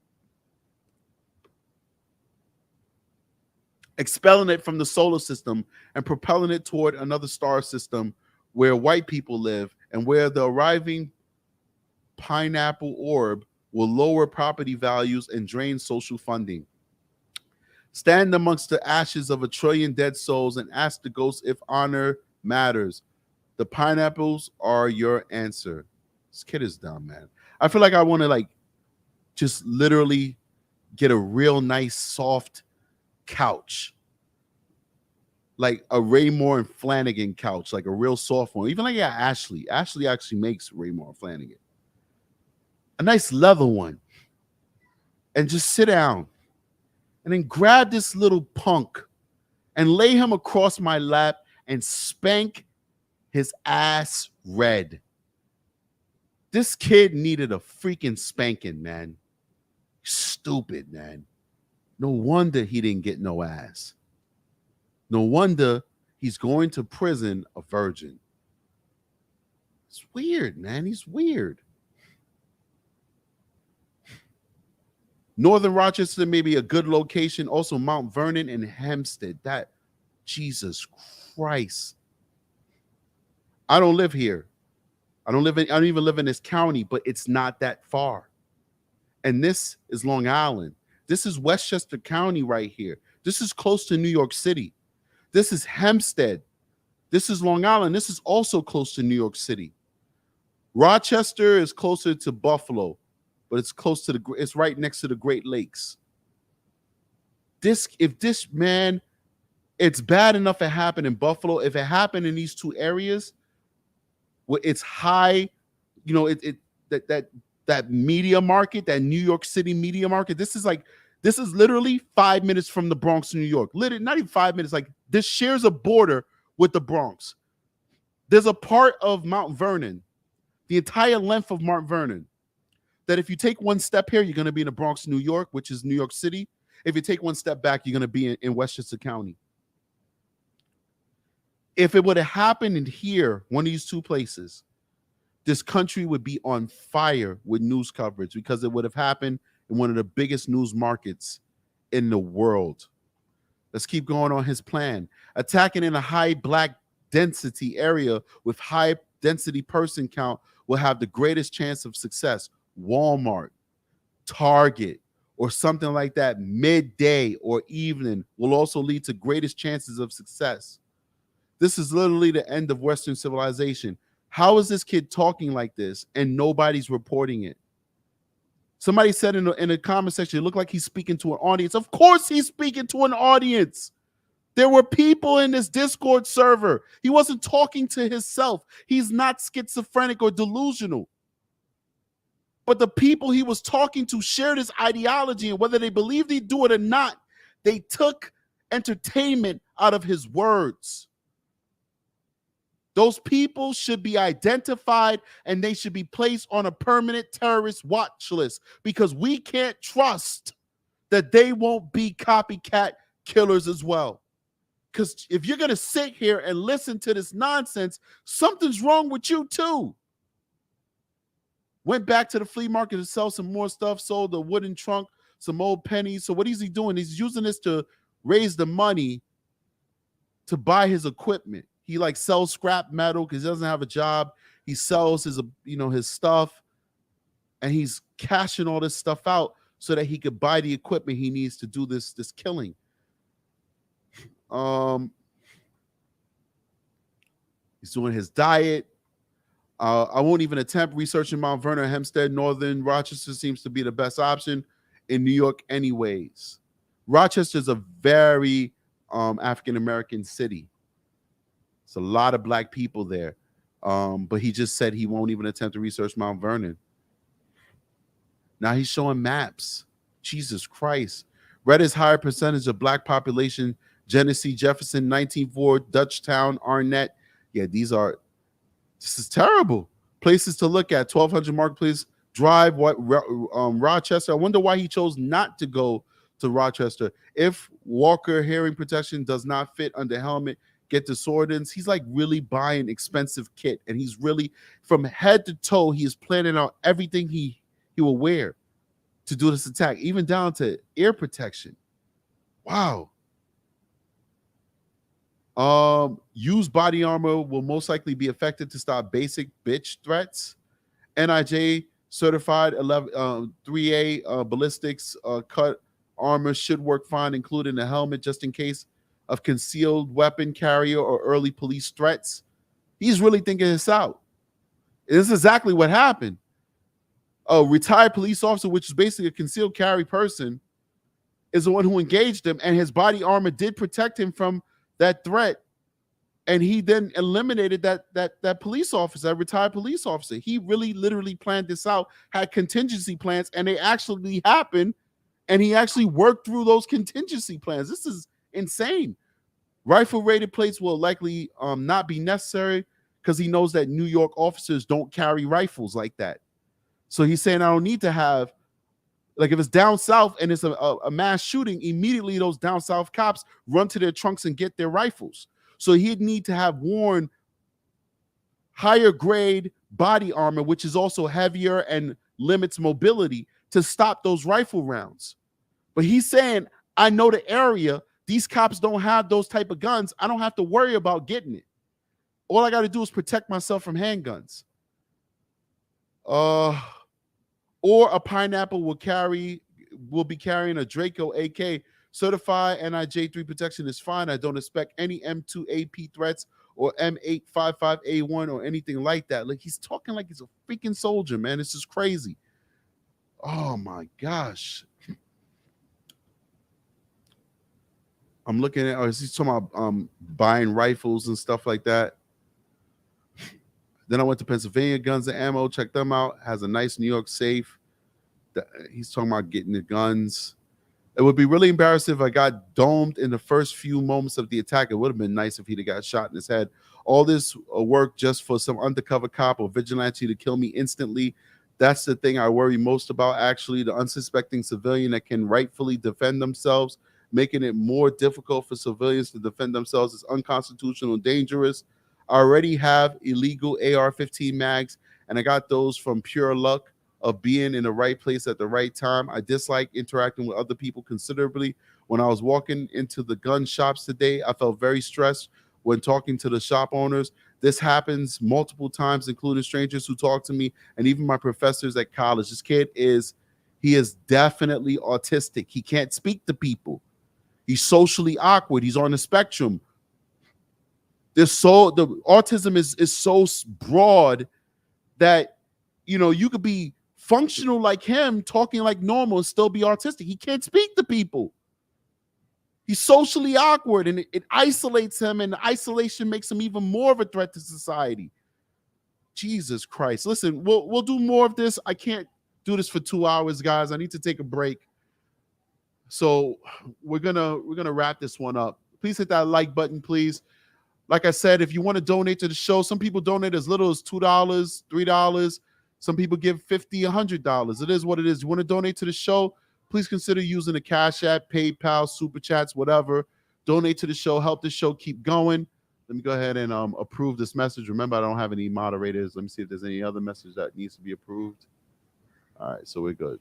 expelling it from the solar system and propelling it toward another star system where white people live, and where the arriving pineapple orb will lower property values and drain social funding. Stand amongst the ashes of 1 trillion dead souls and ask the ghosts if honor matters. The pineapples are your answer. This kid is dumb, man. I feel like I want to like just literally get a real nice soft couch, like a Raymore and Flanagan couch, like a real soft one. Even like Ashley actually makes Raymore and Flanagan. A nice leather one, and just sit down and then grab this little punk and lay him across my lap and spank his ass red. This kid needed a freaking spanking, man. Stupid, man. No wonder he didn't get no ass. No wonder he's going to prison a virgin. It's weird, man. He's weird. Northern Rochester may be a good location. Also, Mount Vernon and Hempstead. That, Jesus Christ. I don't live here. I don't even live in this county, but it's not that far. And this is Long Island. This is Westchester County right here. This is close to New York City. This is Hempstead. This is Long Island. This is also close to New York City. Rochester is closer to Buffalo, but it's close to it's right next to the Great Lakes. If this, man, it's bad enough it happened in Buffalo. If it happened in these two areas, where it's high, you know, that media market, that New York City media market. This is literally 5 minutes from the Bronx, New York. Literally, not even 5 minutes. Like, this shares a border with the Bronx. There's a part of Mount Vernon, the entire length of Mount Vernon, that if you take one step here, you're going to be in the Bronx, New York, which is New York City. If you take one step back, you're going to be in Westchester County. If it would have happened in here, one of these two places, this country would be on fire with news coverage, because it would have happened in one of the biggest news markets in the world. Let's keep going on his plan. Attacking in a high black density area with high density person count will have the greatest chance of success. Walmart, Target, or something like that, midday or evening, will also lead to greatest chances of success. This is literally the end of Western civilization. How is this kid talking like this and nobody's reporting it? Somebody said in the comment section, it looked like he's speaking to an audience. Of course he's speaking to an audience. There were people in this Discord server. He wasn't talking to himself. He's not schizophrenic or delusional. But the people he was talking to shared his ideology, and whether they believed he'd do it or not, they took entertainment out of his words. Those people should be identified, and they should be placed on a permanent terrorist watch list, because we can't trust that they won't be copycat killers as well. Because if you're going to sit here and listen to this nonsense, something's wrong with you too. Went back to the flea market to sell some more stuff, sold a wooden trunk, some old pennies. So what is he doing? He's using this to raise the money to buy his equipment. He like sells scrap metal because he doesn't have a job. He sells his, his stuff, and he's cashing all this stuff out so that he could buy the equipment he needs to do this killing. He's doing his diet. I won't even attempt researching Mount Vernon, Hempstead. Northern Rochester seems to be the best option in New York anyways. Rochester is a very African-American city. It's a lot of black people there. But he just said he won't even attempt to research Mount Vernon. Now he's showing maps. Jesus Christ. Reddit's higher percentage of black population: Genesee, Jefferson, 1904, Dutchtown, Arnett. Yeah, this is terrible. Places to look at: 1200 Marketplace, Drive, Rochester. I wonder why he chose not to go to Rochester. If Walker hearing protection does not fit under helmet, get the Swordens. He's like really buying expensive kit, and he's really from head to toe. He is planning out everything he will wear to do this attack, even down to ear protection. Wow. Used body armor will most likely be effective to stop basic bitch threats. NIJ certified 3A ballistics cut armor should work fine, including a helmet just in case of concealed weapon carrier or early police threats. He's really thinking this out. This is exactly what happened. A retired police officer, which is basically a concealed carry person, is the one who engaged him, and his body armor did protect him from that threat. And he then eliminated that police officer, that retired police officer. He really literally planned this out, had contingency plans, and they actually happened. And he actually worked through those contingency plans. This is insane. Rifle rated plates will likely not be necessary because he knows that New York officers don't carry rifles like that. So he's saying, I don't need to have, like if it's down south and it's a mass shooting, immediately those down south cops run to their trunks and get their rifles. So he'd need to have worn higher grade body armor, which is also heavier and limits mobility to stop those rifle rounds. But he's saying, I know the area. These cops don't have those type of guns. I don't have to worry about getting it. All I got to do is protect myself from handguns. Or a pineapple will be carrying a Draco AK. Certified NIJ3 protection is fine. I don't expect any M2 AP threats or M855A1 or anything like that. Like, he's talking like he's a freaking soldier, man. This is crazy. Oh my gosh. I'm looking at, he's talking about buying rifles and stuff like that. Then I went to Pennsylvania Guns and Ammo, checked them out. Has a nice New York safe. He's talking about getting the guns. It would be really embarrassing if I got domed in the first few moments of the attack. It would have been nice if he'd have got shot in his head. All this work just for some undercover cop or vigilante to kill me instantly. That's the thing I worry most about, actually. The unsuspecting civilian that can rightfully defend themselves, making it more difficult for civilians to defend themselves is unconstitutional and dangerous. I already have illegal AR-15 mags, and I got those from pure luck of being in the right place at the right time. I dislike interacting with other people considerably. When I was walking into the gun shops today, I felt very stressed when talking to the shop owners. This happens multiple times, including strangers who talk to me and even my professors at college. This kid is definitely autistic. He can't speak to people. He's socially awkward. He's on the spectrum. The autism is so broad that, you know, you could be functional like him, talking like normal, and still be autistic. He can't speak to people. He's socially awkward, and it isolates him, and the isolation makes him even more of a threat to society. Jesus Christ. Listen, we'll do more of this. I can't do this for 2 hours, guys. I need to take a break. So we're gonna wrap this one up. Please hit that like button, please. Like I said, if you want to donate to the show, some people donate as little as $2, $3. Some people give $50, $100. It is what it is. You want to donate to the show, please consider using the Cash App, PayPal, Super Chats, whatever. Donate to the show. Help the show keep going. Let me go ahead and approve this message. Remember, I don't have any moderators. Let me see if there's any other message that needs to be approved. All right, so we're good.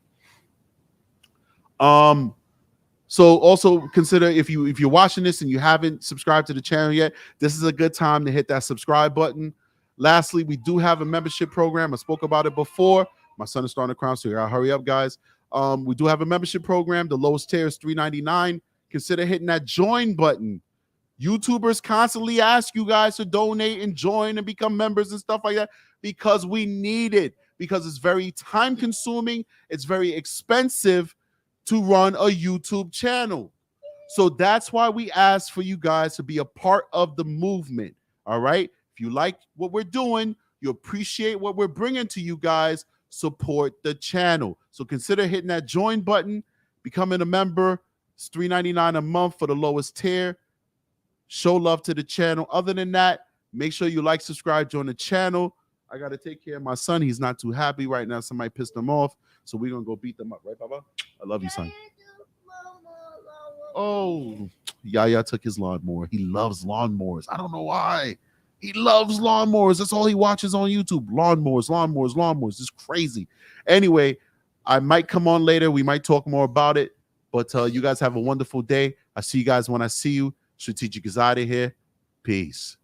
So also consider, if you're watching this and you haven't subscribed to the channel yet, this is a good time to hit that subscribe button. Lastly, we do have a membership program. I spoke about it before. My son is starting to crown, so you gotta hurry up, guys. We do have a membership program. The lowest tier is $3.99. Consider hitting that join button. YouTubers constantly ask you guys to donate and join and become members and stuff like that because we need it, because it's very time consuming. It's very expensive to run a YouTube channel. So that's why we ask for you guys to be a part of the movement. All right. If you like what we're doing, you appreciate what we're bringing to you guys, support the channel. So consider hitting that join button, becoming a member. It's $3.99 a month for the lowest tier. Show love to the channel. Other than that, make sure you like, subscribe, join the channel. I got to take care of my son. He's not too happy right now. Somebody pissed him off. So we're going to go beat them up. Right, Papa? I love you, son. Oh, Yaya took his lawnmower. He loves lawnmowers. I don't know why. He loves lawnmowers. That's all he watches on YouTube. Lawnmowers. It's crazy. Anyway, I might come on later. We might talk more about it. But you guys have a wonderful day. I see you guys when I see you. Strategic is out of here. Peace.